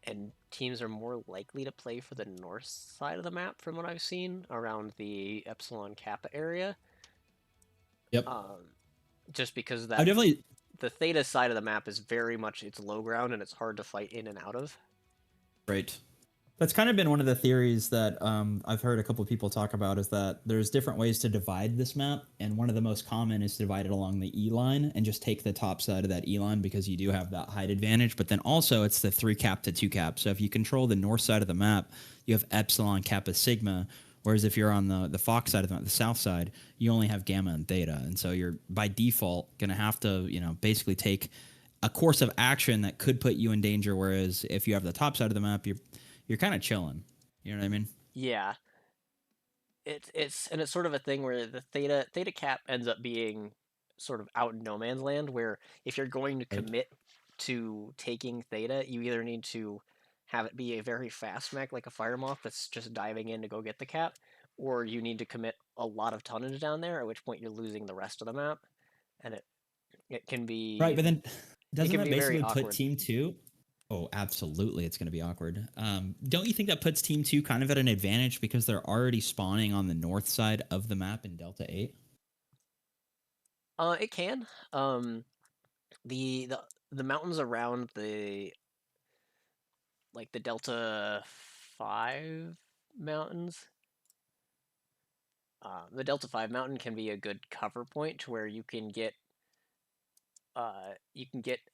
And teams are more likely to play for the north side of the map from what I've seen around the Epsilon Kappa area. Yep. Just because the Theta side of the map is very much, it's low ground and it's hard to fight in and out of. Right. That's kind of been one of the theories that I've heard a couple of people talk about, is that there's different ways to divide this map, and one of the most common is to divide it along the E line and just take the top side of that E line because you do have that height advantage. But then also it's the 3 cap to 2 cap. So if you control the north side of the map, you have Epsilon, Kappa, Sigma. Whereas if you're on the Fox side of the map, the south side, you only have Gamma and Theta. And so you're by default going to have to, basically take a course of action that could put you in danger. Whereas if you have the top side of the map, you're kind of chilling. You know what I mean? Yeah. It's sort of a thing where the Theta cap ends up being sort of out in no man's land, where if you're going to commit to taking Theta, you either need to have it be a very fast mech like a Fire Moth that's just diving in to go get the cap, or you need to commit a lot of tonnage down there, at which point you're losing the rest of the map, and it can be right. But then doesn't that basically put Team 2? Oh, absolutely. It's going to be awkward. Don't you think that puts Team 2 kind of at an advantage because they're already spawning on the north side of the map in Delta 8? It can. The mountains around the Delta 5 mountains. The Delta 5 mountain can be a good cover point to where you can get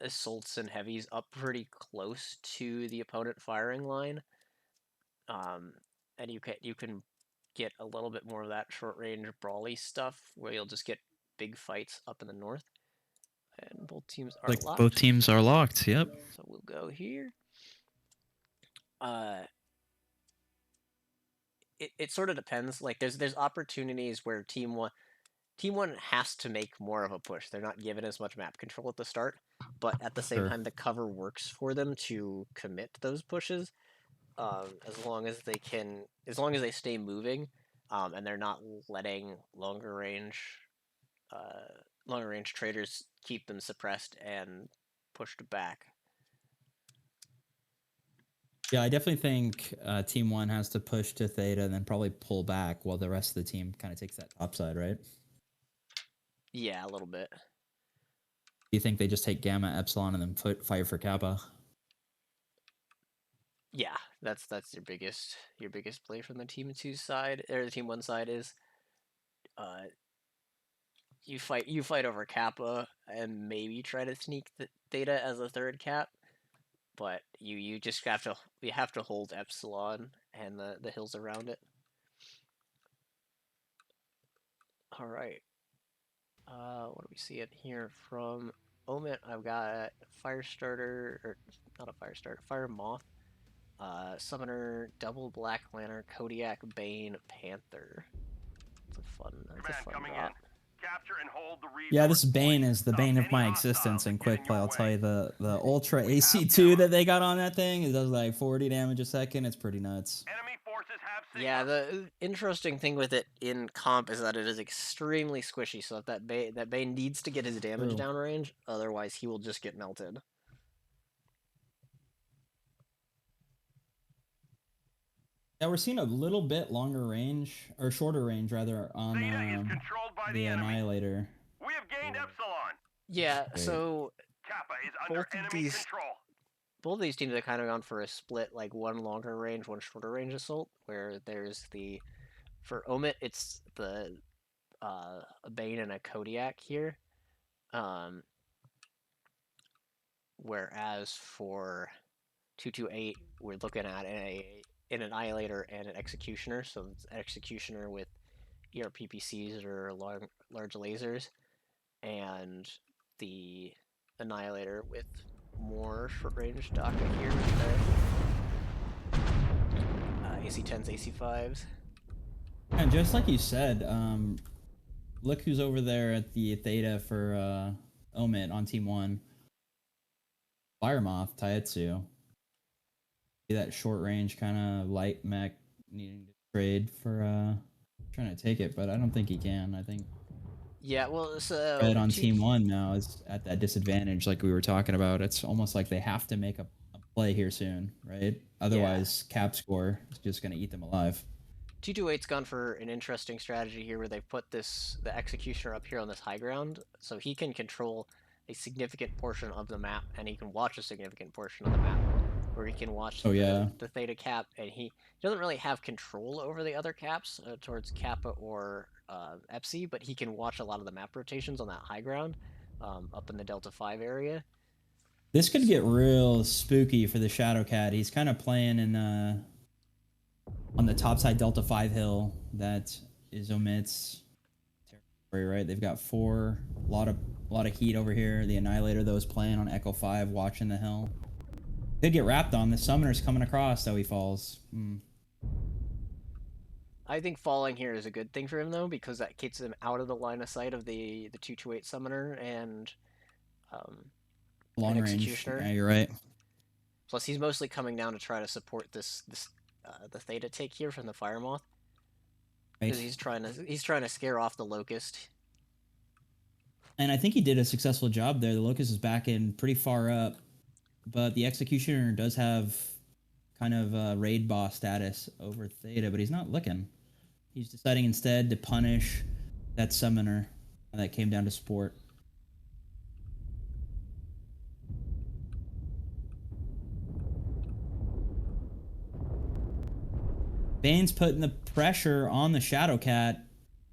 assaults and heavies up pretty close to the opponent firing line, and you can get a little bit more of that short range brawly stuff where you'll just get big fights up in the north. And both teams are locked. Both teams are locked. Yep. So we'll go here. It sort of depends. Like there's opportunities where Team 1 has to make more of a push. They're not given as much map control at the start, but at the same time, the cover works for them to commit those pushes. as long as they stay moving, and they're not letting longer range traders keep them suppressed and pushed back. Yeah, I definitely think Team 1 has to push to Theta and then probably pull back while the rest of the team kind of takes that top side, right? Yeah, a little bit. Do you think they just take Gamma, Epsilon, and then fire for Kappa? Yeah, that's your biggest play from the Team 2 side, or the Team 1 side is you fight over Kappa and maybe try to sneak the Theta as a third cap, but you just have to hold Epsilon and the hills around it. All right. What do we see in here from OMIT? I've got Firestarter, or not a Firestarter, Fire Moth, Summoner, Double Black Lantern, Kodiak, Bane, Panther. That's a fun drop. Capture and hold the yeah, this Bane is the bane of my existence in quick play. I'll tell you, the Ultra AC2 that they got on that thing, it does like 40 damage a second. It's pretty nuts. Enemy forces have Yeah, the interesting thing with it in comp is that it is extremely squishy, so that Bane needs to get his damage downrange, otherwise he will just get melted. Yeah, we're seeing a little bit longer range, or shorter range rather, on the Annihilator. We have gained Epsilon. Yeah, so Kappa is under enemy control. Both of these teams have kind of gone for a split, like one longer range, one shorter range assault, where there's for OMIT, it's the a Bane and a Kodiak here. Whereas for 228, we're looking at an Annihilator and an Executioner, so it's an Executioner with ERPPCs or large lasers, and the Annihilator with more short-range DACA here with the AC-10s, AC-5s. And just like you said, look who's over there at the Theta for OMIT on Team 1. Firemoth, Taetsu. That short range kind of light mech needing to trade for trying to take it, but I don't think he can. I think yeah, well, so Red on Team 1 now is at that disadvantage like we were talking about. It's almost like they have to make a play here soon, right? Otherwise, cap score is just going to eat them alive. 228's gone for an interesting strategy here where they've put the Executioner up here on this high ground, so he can control a significant portion of the map, and he can watch a significant portion of the map, where he can watch the Theta cap, and he doesn't really have control over the other caps towards Kappa or Epsi, but he can watch a lot of the map rotations on that high ground up in the Delta 5 area. This could get real spooky for the Shadowcat. He's kind of playing in on the top side Delta 5 hill that is OMIT's territory, right? They've got a lot of heat over here. The Annihilator, though, is playing on Echo 5, watching the hill. Could get wrapped on. The Summoner's coming across, though he falls. I think falling here is a good thing for him, though, because that gets him out of the line of sight of the 228 Summoner and long range. Executioner. Yeah, you're right. Plus, he's mostly coming down to try to support the Theta take here from the Fire Moth, because he's trying to scare off the Locust. And I think he did a successful job there. The Locust is back in pretty far up, but the Executioner does have kind of raid boss status over Theta, but he's not looking. He's deciding instead to punish that Summoner that came down to support. Bane's putting the pressure on the Shadowcat.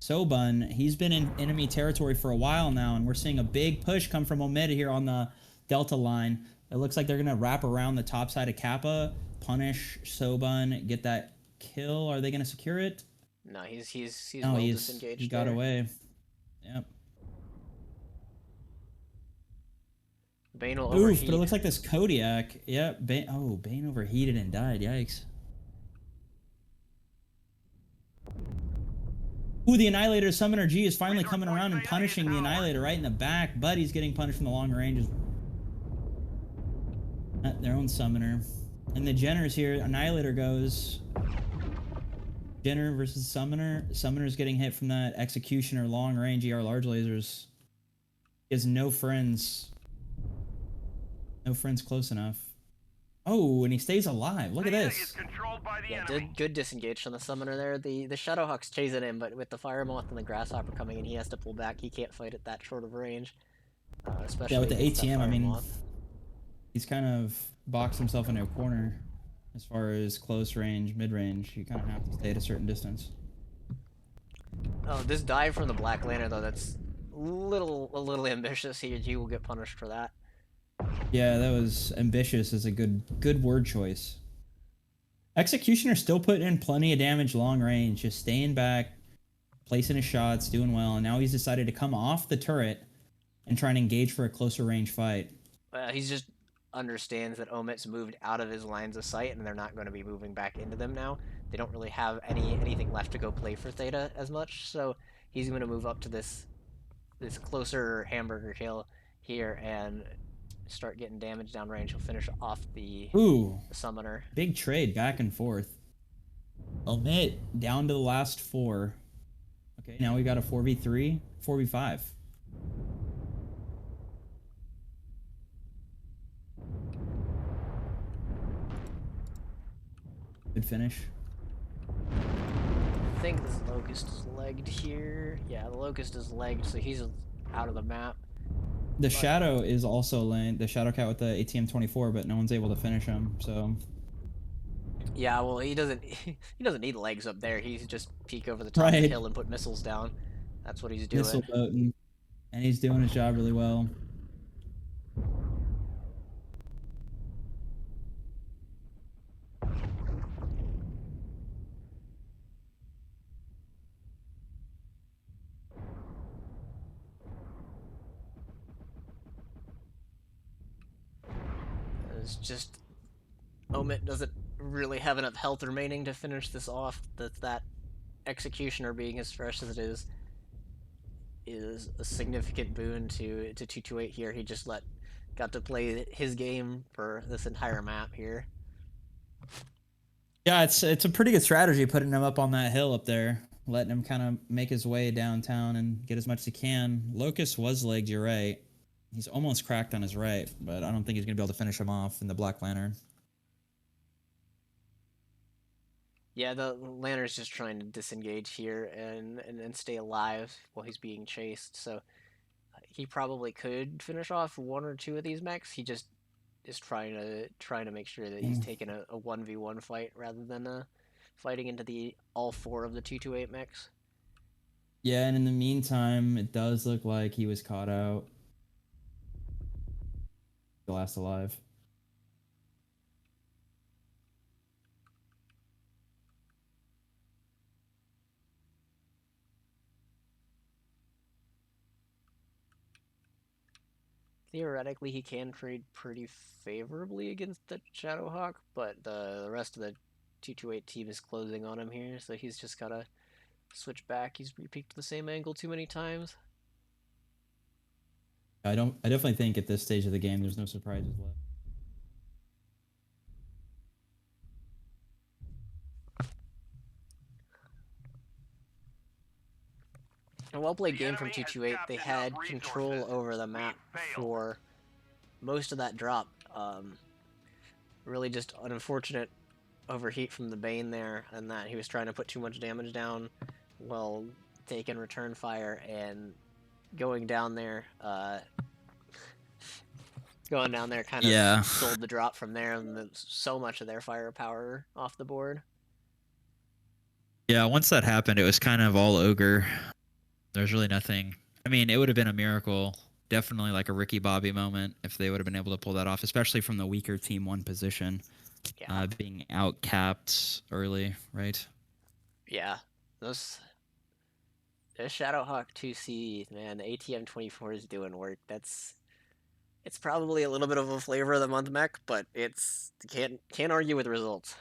Sobun, he's been in enemy territory for a while now, and we're seeing a big push come from OMIT here on the Delta line. It looks like they're going to wrap around the top side of Kappa, punish Sobun, get that kill. Are they going to secure it? No, he's disengaged. He got away. Yep. Bane will overheat. But it looks like this Kodiak. Yep. Bane overheated and died. Yikes. Ooh, the Annihilator Summoner G is finally coming around and punishing the Annihilator right in the back, but he's getting punished from the long ranges. Their own Summoner. And the Jenners here, Annihilator goes. Jenner versus Summoner. Summoner's getting hit from that Executioner long range ER large lasers. He has no friends. No friends close enough. Oh, and he stays alive. Look at Theta this. is controlled by the Yeah, enemy. good disengage from the summoner there. The Shadowhawk's chasing him, but with the Fire Moth and the Grasshopper coming in, he has to pull back. He can't fight at that short of range, especially Yeah, with the against that ATM, I Fire mean, Moth. he's kind of boxed himself into a corner as far as close range, mid range. You kind of have to stay at a certain distance. Oh, this dive from the Black Lantern though, that's a little ambitious. He will get punished for that. Yeah, that was ambitious is a good word choice. Executioner still putting in plenty of damage long range, just staying back, placing his shots, doing well, and now he's decided to come off the turret and try and engage for a closer range fight. He's just understands that OMIT's moved out of his lines of sight, and they're not going to be moving back into them now. They don't really have anything left to go play for Theta as much, so he's going to move up to this closer hamburger kill here and start getting damage downrange. He'll finish off the summoner. Big trade back and forth. OMIT down to the last 4. Okay, now we got a 4v3, 4v5. Good finish. I think this Locust is legged here. Yeah, the Locust is legged, so he's out of the map. The Shadow is also lane. The Shadow Cat with the ATM 24, but no one's able to finish him. So yeah, well, he doesn't need legs up there. He's just peek over the top of the hill and put missiles down. That's what he's doing. Missile boating, and he's doing his job really well. It's just OMIT doesn't really have enough health remaining to finish this off. That Executioner being as fresh as it is a significant boon to 228 here. He just got to play his game for this entire map here. Yeah, it's a pretty good strategy putting him up on that hill up there, letting him kind of make his way downtown and get as much as he can. Locust was legged, you're right. He's almost cracked on his right, but I don't think he's going to be able to finish him off in the Black Lantern. Yeah, the Lantern's just trying to disengage here and stay alive while he's being chased. So he probably could finish off 1 or 2 of these mechs. He just is trying to make sure that he's taking a 1v1 fight rather than fighting into all 4 of the 228 mechs. Yeah, and in the meantime, it does look like he was caught out. The last alive. Theoretically, he can trade pretty favorably against the Shadowhawk, but the rest of the 228 team is closing on him here, so he's just gotta switch back. He's repeaked the same angle too many times. I definitely think at this stage of the game, there's no surprises left. A well-played game from 228. They had control over the map for most of that drop. Really just an unfortunate overheat from the Bane there, and that he was trying to put too much damage down while taking return fire and going down there kind of sold the drop from there, and so much of their firepower off the board. Yeah, once that happened, it was kind of all ogre. There's really nothing. I mean, it would have been a miracle. Definitely like a Ricky Bobby moment if they would have been able to pull that off, especially from the weaker team 1 position. Yeah. Being outcapped early, right? Yeah. Those Shadowhawk 2C, man, the ATM 24 is doing work. It's probably a little bit of a flavor of the month mech, but can't argue with the results.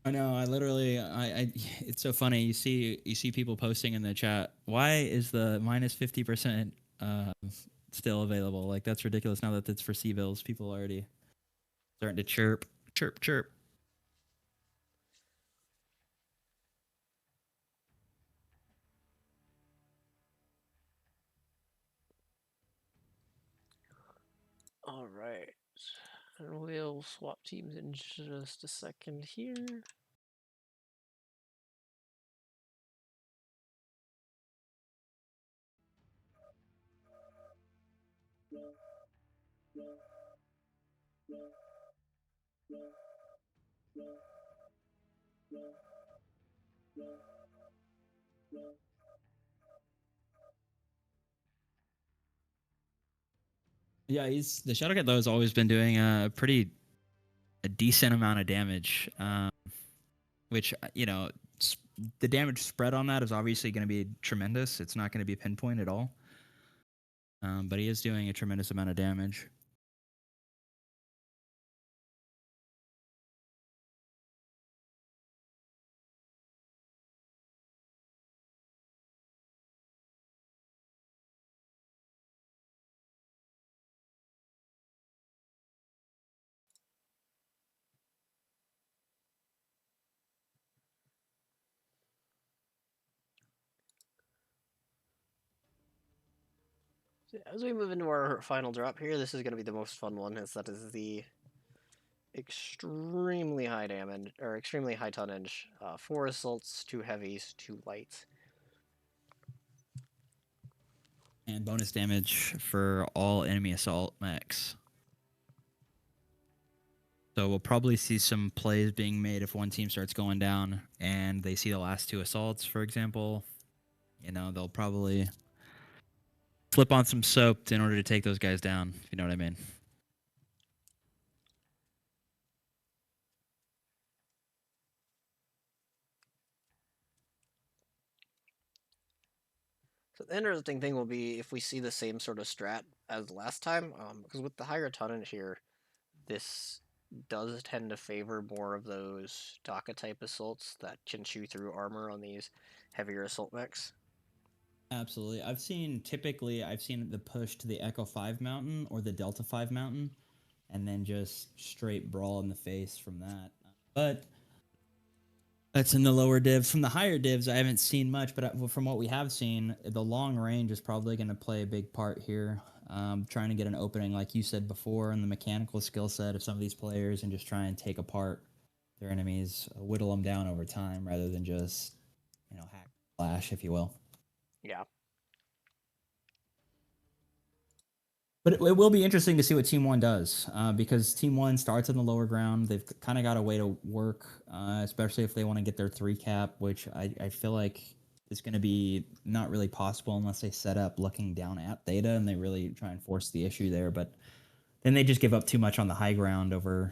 I know. I literally, it's so funny. You see people posting in the chat. Why is the minus 50% still available? Like that's ridiculous. Now that it's for C-bills, people are already starting to chirp. Chirp, chirp. All right. And we'll swap teams in just a second here. Yeah, he's The Shadowcat though has always been doing a decent amount of damage, which the damage spread on that is obviously going to be tremendous. It's not going to be pinpoint at all, but he is doing a tremendous amount of damage. As we move into our final drop here, this is going to be the most fun one, as that is the extremely high damage, or extremely high tonnage. 4 assaults, 2 heavies, 2 lights. And bonus damage for all enemy assault mechs. So we'll probably see some plays being made if one team starts going down and they see the last 2 assaults, for example. They'll probably flip on some soap in order to take those guys down, if you know what I mean. So the interesting thing will be if we see the same sort of strat as last time, because with the higher tonnage here, this does tend to favor more of those Daka type assaults that can chew through armor on these heavier assault mechs. absolutely. I've seen the push to the Echo 5 mountain or the Delta 5 mountain, and then just straight brawl in the face from that. But that's in the lower divs. From the higher divs, I haven't seen much, but from what we have seen, the long range is probably going to play a big part here. Trying to get an opening, like you said before, in the mechanical skill set of some of these players and just try and take apart their enemies, whittle them down over time rather than just, hack slash, if you will. Yeah. But it will be interesting to see what Team 1 does, because Team 1 starts on the lower ground. They've kind of got a way to work, especially if they want to get their 3 cap, which I feel like is going to be not really possible unless they set up looking down at Theta and they really try and force the issue there. But then they just give up too much on the high ground over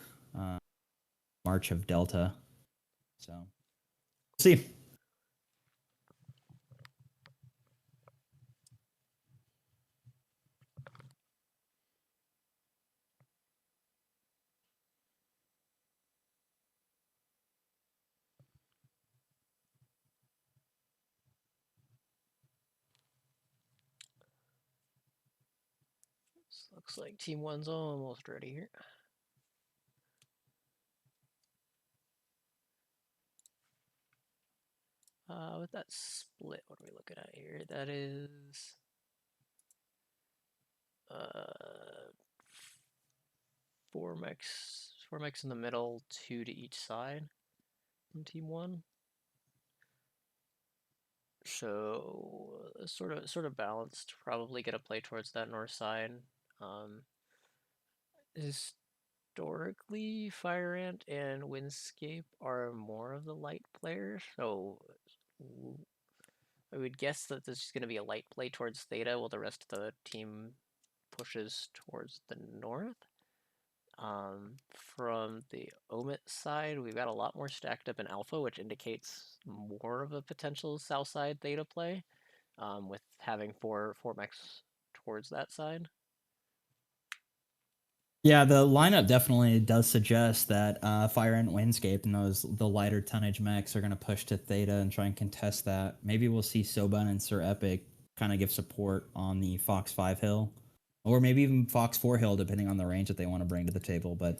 March of Delta. So, see. Looks like Team 1's almost ready here. With that split, what are we looking at here? That is 4 mechs in the middle, 2 to each side from Team 1. So sort of balanced. Probably gonna play towards that north side. Historically, Fire Ant and Windscape are more of the light players, so I would guess that this is going to be a light play towards Theta while the rest of the team pushes towards the north. From the OMIT side, we've got a lot more stacked up in Alpha, which indicates more of a potential south side Theta play, with having four mechs towards that side. Yeah, the lineup definitely does suggest that Fire and Windscape and the lighter tonnage mechs are going to push to Theta and try and contest that. Maybe we'll see Soban and Sir Epic kind of give support on the Fox 5 hill, or maybe even Fox 4 hill, depending on the range that they want to bring to the table. But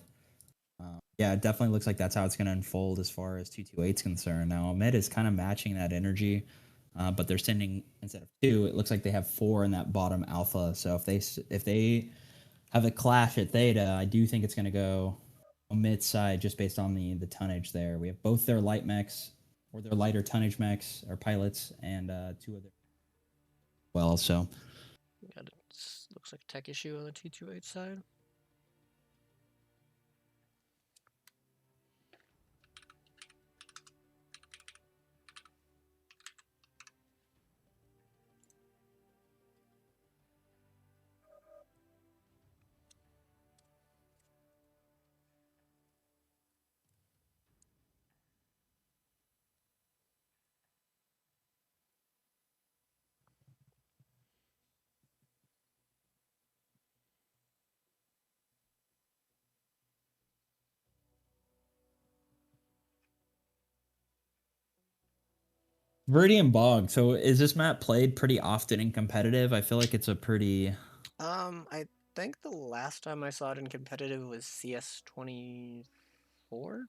Yeah, it definitely looks like that's how it's going to unfold as far as 228 is concerned. Now, OMIT is kind of matching that energy, but they're sending instead of 2, it looks like they have 4 in that bottom alpha. So if they have a clash at theta, I do think it's going to go OMIT side just based on the tonnage there. We have both their light mechs or their lighter tonnage mechs or pilots and 2 of their well. So Got it. Looks like a tech issue on the T28 side. Viridian Bog. So is this map played pretty often in competitive? I feel like it's a pretty I think the last time I saw it in competitive was CS24. So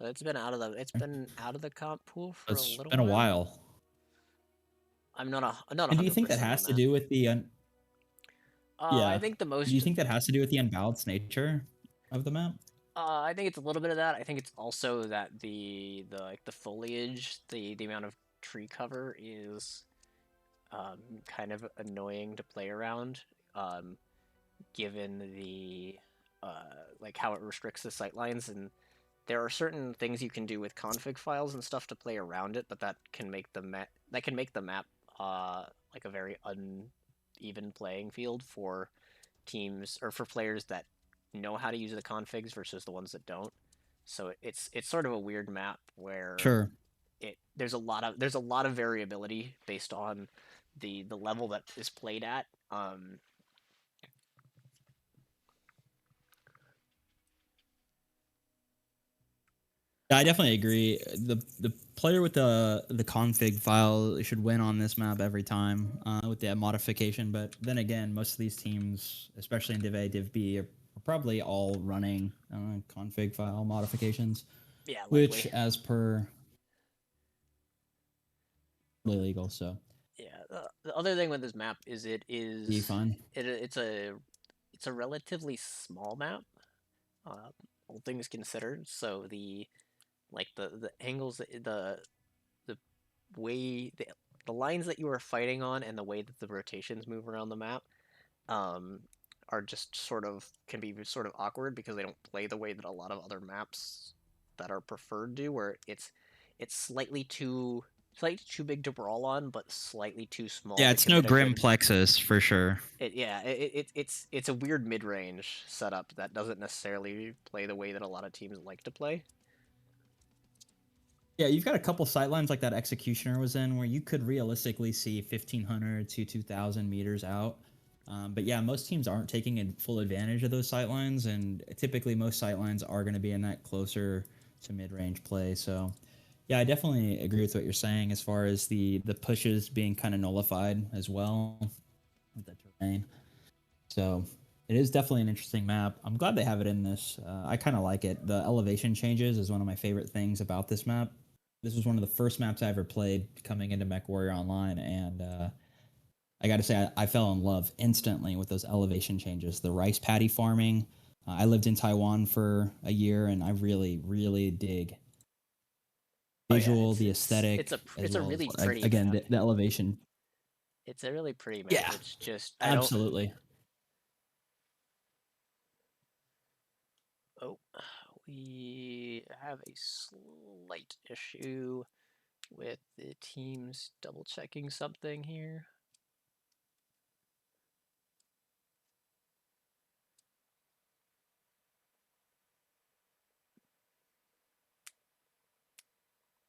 it's been out of the comp pool for a it's little been a while. while. I'm not And do you think that 100% has on to that. do with the I yeah? think the Do you most think that has to do with the unbalanced nature of the map? I think it's a little bit of that. I think it's also that the foliage, the amount of tree cover is kind of annoying to play around, um, given the like how it restricts the sightlines. And there are certain things you can do with config files and stuff to play around it, but that can make the map like a very uneven playing field for teams or for players that know how to use the configs versus the ones that don't. So it's sort of a weird map where Sure. there's a lot of variability based on the level that is played at. Yeah, I definitely agree. The player with the config file should win on this map every time with that modification. But then again, most of these teams, especially in Div A, Div B, are probably all running config file modifications, Yeah, which, likely. as per illegal, so Yeah. The other thing with this map is be fine. it's a relatively small map, all things considered. So the angles, the way the lines that you are fighting on and the way that the rotations move around the map um, are just can be sort of awkward because they don't play the way that a lot of other maps that are preferred do, where it's slightly too big to brawl on, but slightly too small Yeah, to it's no commit a grim good. plexus for sure. It's a weird mid range setup that doesn't necessarily play the way that a lot of teams like to play. Yeah, you've got a couple sightlines like that Executioner was in where you could realistically see 1,500 to 2,000 meters out. But yeah, most teams aren't taking full advantage of those sightlines, and typically most sightlines are going to be in that closer to mid-range play. So yeah, I definitely agree with what you're saying as far as the pushes being kind of nullified as well with the terrain. So it is definitely an interesting map. I'm glad they have it in this. I kind of like it. The elevation changes is one of my favorite things about this map. This was one of the first maps I ever played coming into MechWarrior Online, and I got to say, I fell in love instantly with those elevation changes. The rice paddy farming. I lived in Taiwan for a year, and I really, really dig Oh yeah, visual, it's the it's aesthetic, it's a as it's a well as really pretty again map. the elevation. It's a really pretty map. Yeah, It's just I don't. absolutely. Oh, we have a slight issue with the teams double checking something here.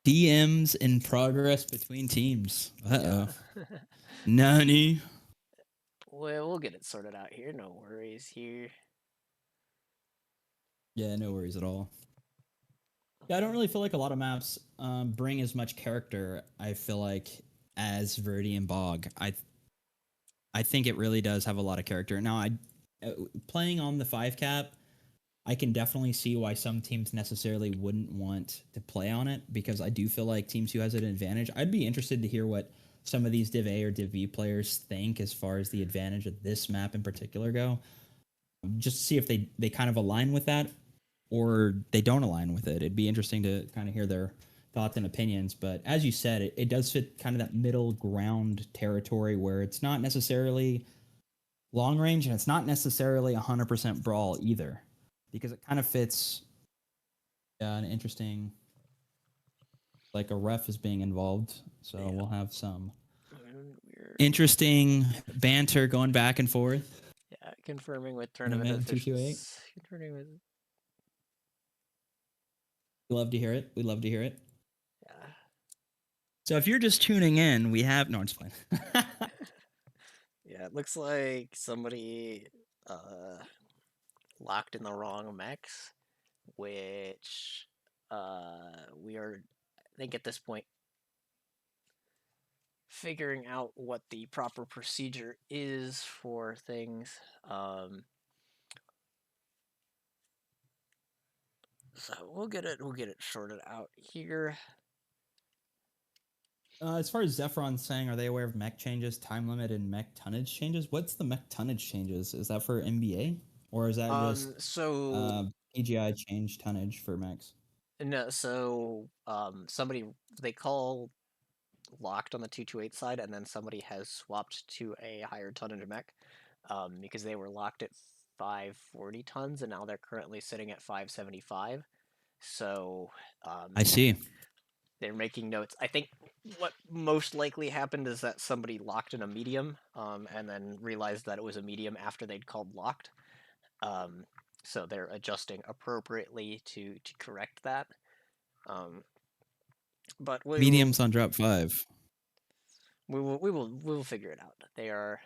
DMs in progress between teams. Uh Yeah. oh. Nani? Well, we'll get it sorted out here. No worries here. Yeah, no worries at all. Yeah, I don't really feel like a lot of maps bring as much character. I feel like as Viridian Bog. I think it really does have a lot of character. Now, I playing on the 5 cap. I can definitely see why some teams necessarily wouldn't want to play on it, because I do feel like Team 2 has an advantage. I'd be interested to hear what some of these Div A or Div B players think as far as the advantage of this map in particular go. Just to see if they kind of align with that or they don't align with it. It'd be interesting to kind of hear their thoughts and opinions. But as you said, it does fit kind of that middle ground territory where it's not necessarily long range and it's not necessarily 100% brawl either, because it kind of fits an interesting, like a ref is being involved. So Yeah. we'll have some We're interesting banter going back and forth. confirming with tournament Tournament 228. officials. Confirming with We love to hear it. We love to hear it. yeah. So if you're just tuning in, we have no, it's fine. Yeah, it looks like somebody locked in the wrong mechs, which we are, I think, at this point figuring out what the proper procedure is for things. So we'll get it sorted out here. As far as Zephron's saying, are they aware of mech changes, time limit, and mech tonnage changes? What's the mech tonnage changes? Is that for MBA, or is that just So PGI change tonnage for mechs? no, so somebody, they call locked on the 228 side, and then somebody has swapped to a higher tonnage mech because they were locked at 540 tons, and now they're currently sitting at 575. So I see. they're making notes. I think what most likely happened is that somebody locked in a medium and then realized that it was a medium after they'd called locked. So they're adjusting appropriately to correct that. But Mediums on drop 5. we will figure it out. They are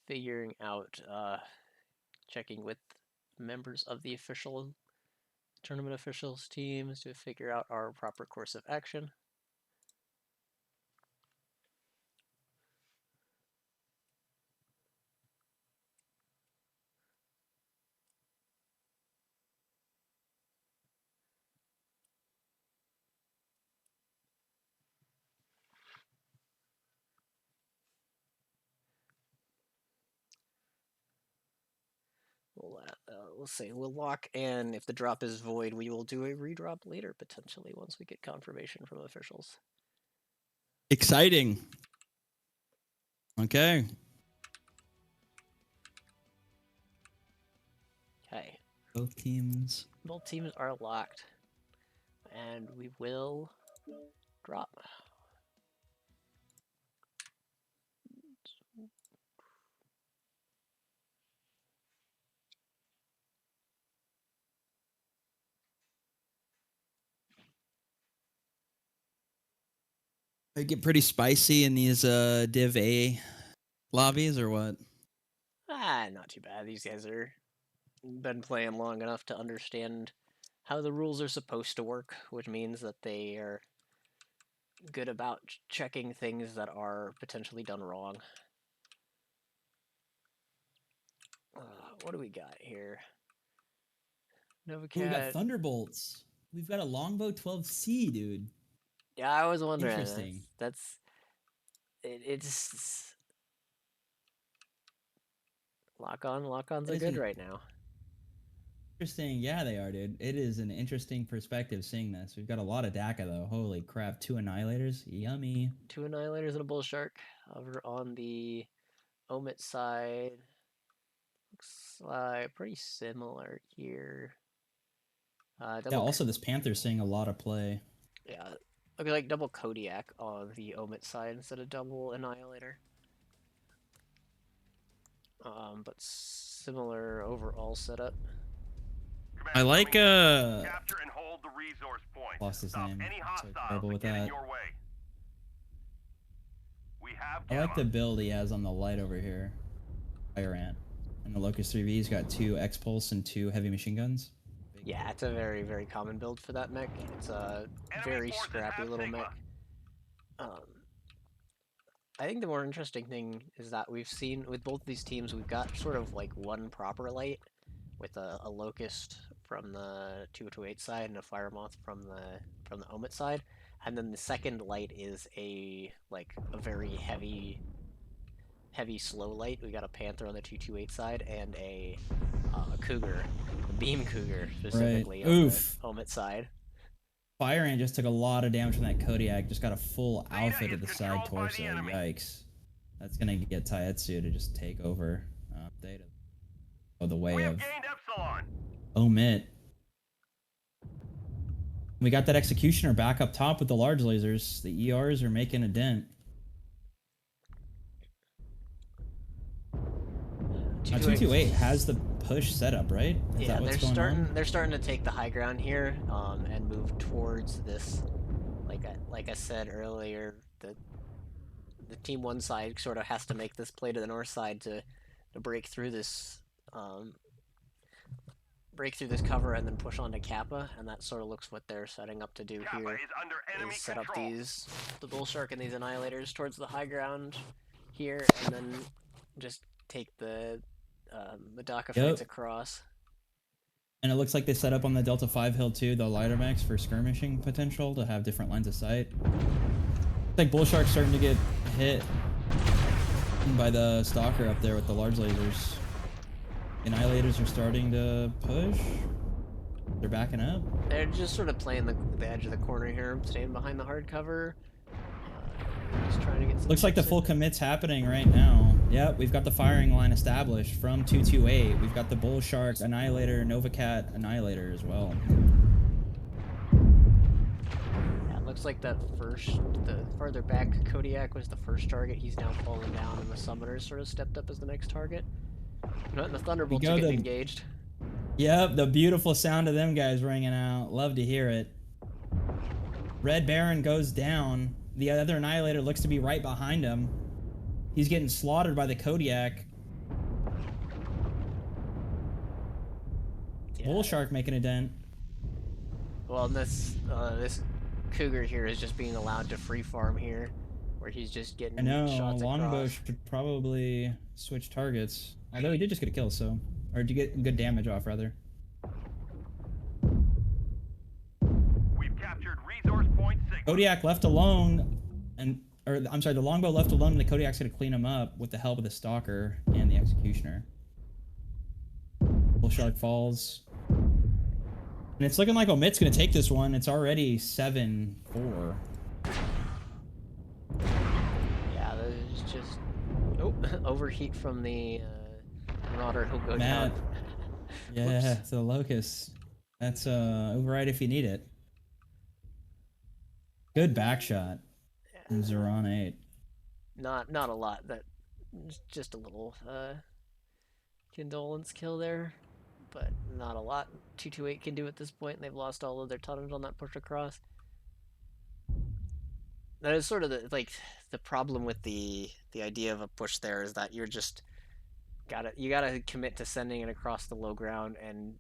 figuring out, checking with members of the official tournament officials teams to figure out our proper course of action. We'll say we'll lock, and if the drop is void, we will do a redrop later, potentially, once we get confirmation from officials. Exciting. Okay. Okay. Both teams. Both teams are locked, and we will drop. They get pretty spicy in these Div A lobbies, or what? Not too bad. These guys are been playing long enough to understand how the rules are supposed to work, which means that they are good about checking things that are potentially done wrong. What do we got here? Novacat. Ooh, we got Thunderbolts. We've got a Longbow 12C, dude. Yeah, I was wondering. Interesting. It's lock-ons are good right now. Interesting. Yeah, they are, dude. It is an interesting perspective seeing this. We've got a lot of DACA, though. Holy crap. 2 Annihilators. Yummy. 2 Annihilators and a Bull Shark. Over on the OMIT side. Looks like pretty similar here. Yeah, also this Panther's seeing a lot of play. Yeah, looks like double Kodiak on the OMIT side instead of double Annihilator. But similar overall setup. I like Capture and hold the resource point. Lost his Stop name. any So hostiles terrible that with get in that. your way. We have I like the Gamma. build he has on the light over here. Fire Ant. And the Locust 3V's got 2 X-Pulse and 2 heavy machine guns. Yeah, it's a very, very common build for that mech. It's a very scrappy little mech. I think the more interesting thing is that we've seen with both these teams, we've got sort of like one proper light with a locust from the 228 side and a fire moth from the OMIT side, and then the second light is a very heavy slow light. We got a panther on the 228 side and a cougar, a beam cougar specifically on Oof. the OMIT side. Fire Ant just took a lot of damage from that Kodiak. Just got a full Beta alpha to is the side controlled by the torso. enemy. Yikes. That's gonna get Taetsu to just take over. Data. Oh, the way We have of gained Epsilon. OMIT. We got that Executioner back up top with the large lasers. The ERs are making a dent. 228 has the push setup, right? Is Yeah, that what's going on? they're starting to take the high ground here, and move towards this. Like I said earlier, the team one side sort of has to make this play to the north side to break through this cover and then push on to Kappa, and that sort of looks what they're setting up to do Kappa here. is under enemy Is set up control. the bull shark and these annihilators towards the high ground here, and then just take the Medaka fights across. And it looks like they set up on the Delta 5 hill too, the lighter mechs for skirmishing potential to have different lines of sight. Looks like bull shark's starting to get hit by the stalker up there with the large lasers. Annihilators are starting to push. They're backing up. They're just sort of playing the edge of the corner here, staying behind the hardcover. Just trying to get some. Looks like the full commit's happening right now. Yep, we've got the firing line established from 228. We've got the bull shark, annihilator, Novacat, annihilator as well. Yeah, it looks like the farther back Kodiak was the first target. He's now fallen down, and the summoners sort of stepped up as the next target. And the Thunderbolts are getting engaged. Yep, the beautiful sound of them guys ringing out. Love to hear it. Red Baron goes down. The other Annihilator looks to be right behind him. He's getting slaughtered by the Kodiak. Yeah. Bull Shark making a dent. Well, this Cougar here is just being allowed to free farm here, where he's just getting shots Longbow across. should probably switch targets. Although he did just get a kill, so... Or did you get good damage off, rather? We've captured resource point 6. Kodiak left alone, or I'm sorry, the Longbow left alone, and the Kodiak's gonna clean him up with the help of the Stalker and the Executioner. Bull Shark falls. And it's looking like OMIT's gonna take this one. It's already 7-4. Yeah, there's just... Oh, overheat from the Marauder. He'll go down. Yeah, it's the Locust. That's override if you need it. Good back shot from Zeron 8. Not a lot. That just a little condolence kill there, but not a lot. 228 can do at this point, and they've lost all of their tonnage on that push across. That is sort of the problem with the idea of a push there is that you're just gotta commit to sending it across the low ground, and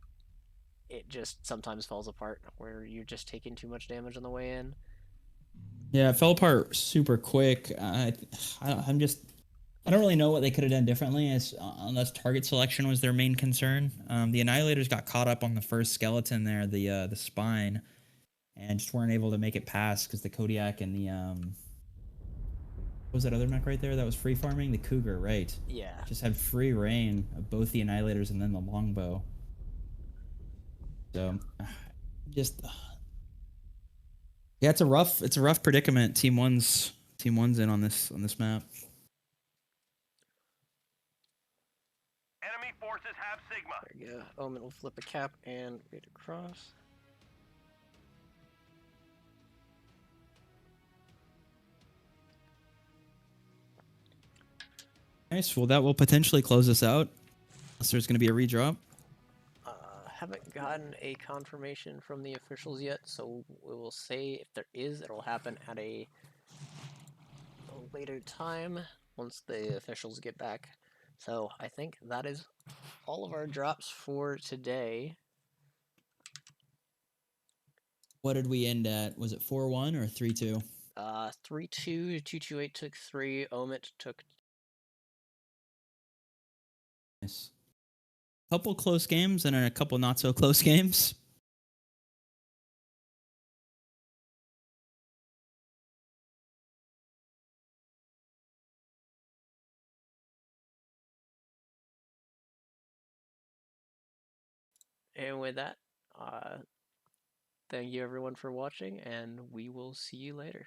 it just sometimes falls apart where you're just taking too much damage on the way in. Yeah, it fell apart super quick. I don't really know what they could have done differently, unless target selection was their main concern. The Annihilators got caught up on the first skeleton there, the spine, and just weren't able to make it past because the Kodiak and the what was that other mech right there that was free farming? The Cougar, right? Yeah. Just had free reign of both the Annihilators and then the Longbow. So, just yeah, it's a rough predicament. Team one's in on this map. Enemy forces have Sigma. There you go. Omen will flip a cap and get across. Nice. Well, that will potentially close us out. Unless there's going to be a redrop. Haven't gotten a confirmation from the officials yet, so we will say if there is, it'll happen at a later time once the officials get back. So I think that is all of our drops for today. What did we end at? Was it 4-1 or 3-2? 3-2, 228 took 3, OMIT took. Nice. Couple close games and a couple not so close games. And with that, thank you everyone for watching, and we will see you later.